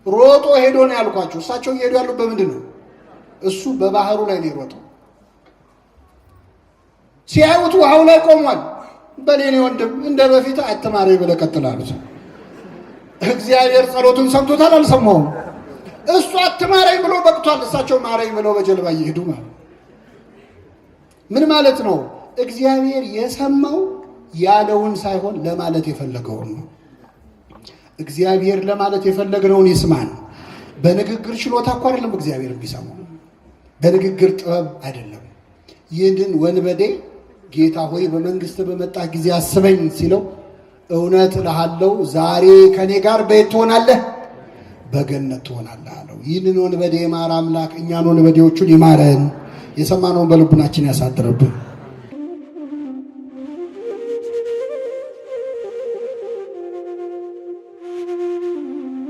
A: ሮጦ ሄዶ ነው ያልኳቸው። እሳቸው እየሄዱ ያሉት በምንድን ነው? እሱ በባህሩ ላይ ነው የሮጠው። ሲያዩት ውሃው ላይ ቆሟል። በሌኔ ወንድም እንደ በፊት አትማረኝ ብለህ ቀጥል አሉት። እግዚአብሔር ጸሎቱን ሰምቶታል? አልሰማውም? እሱ አትማረኝ ብሎ በቅቷል። እሳቸው ማረኝ ብለው በጀልባ እየሄዱ ማለት ምን ማለት ነው? እግዚአብሔር የሰማው ያለውን ሳይሆን ለማለት የፈለገውን ነው። እግዚአብሔር ለማለት የፈለግነውን ይስማን። በንግግር ችሎታ እኮ አይደለም እግዚአብሔር ቢሰማው፣ በንግግር ጥበብ አይደለም። ይህንን ወንበዴ ጌታ ሆይ በመንግስት በመጣ ጊዜ አስበኝ ሲለው እውነት እልሃለሁ ዛሬ ከኔ ጋር በየት ትሆናለህ? በገነት ትሆናለህ አለው። ይህንን ወንበዴ የማረ አምላክ እኛን ወንበዴዎቹን ይማረን፣ የሰማነውን በልቡናችን ያሳድርብን።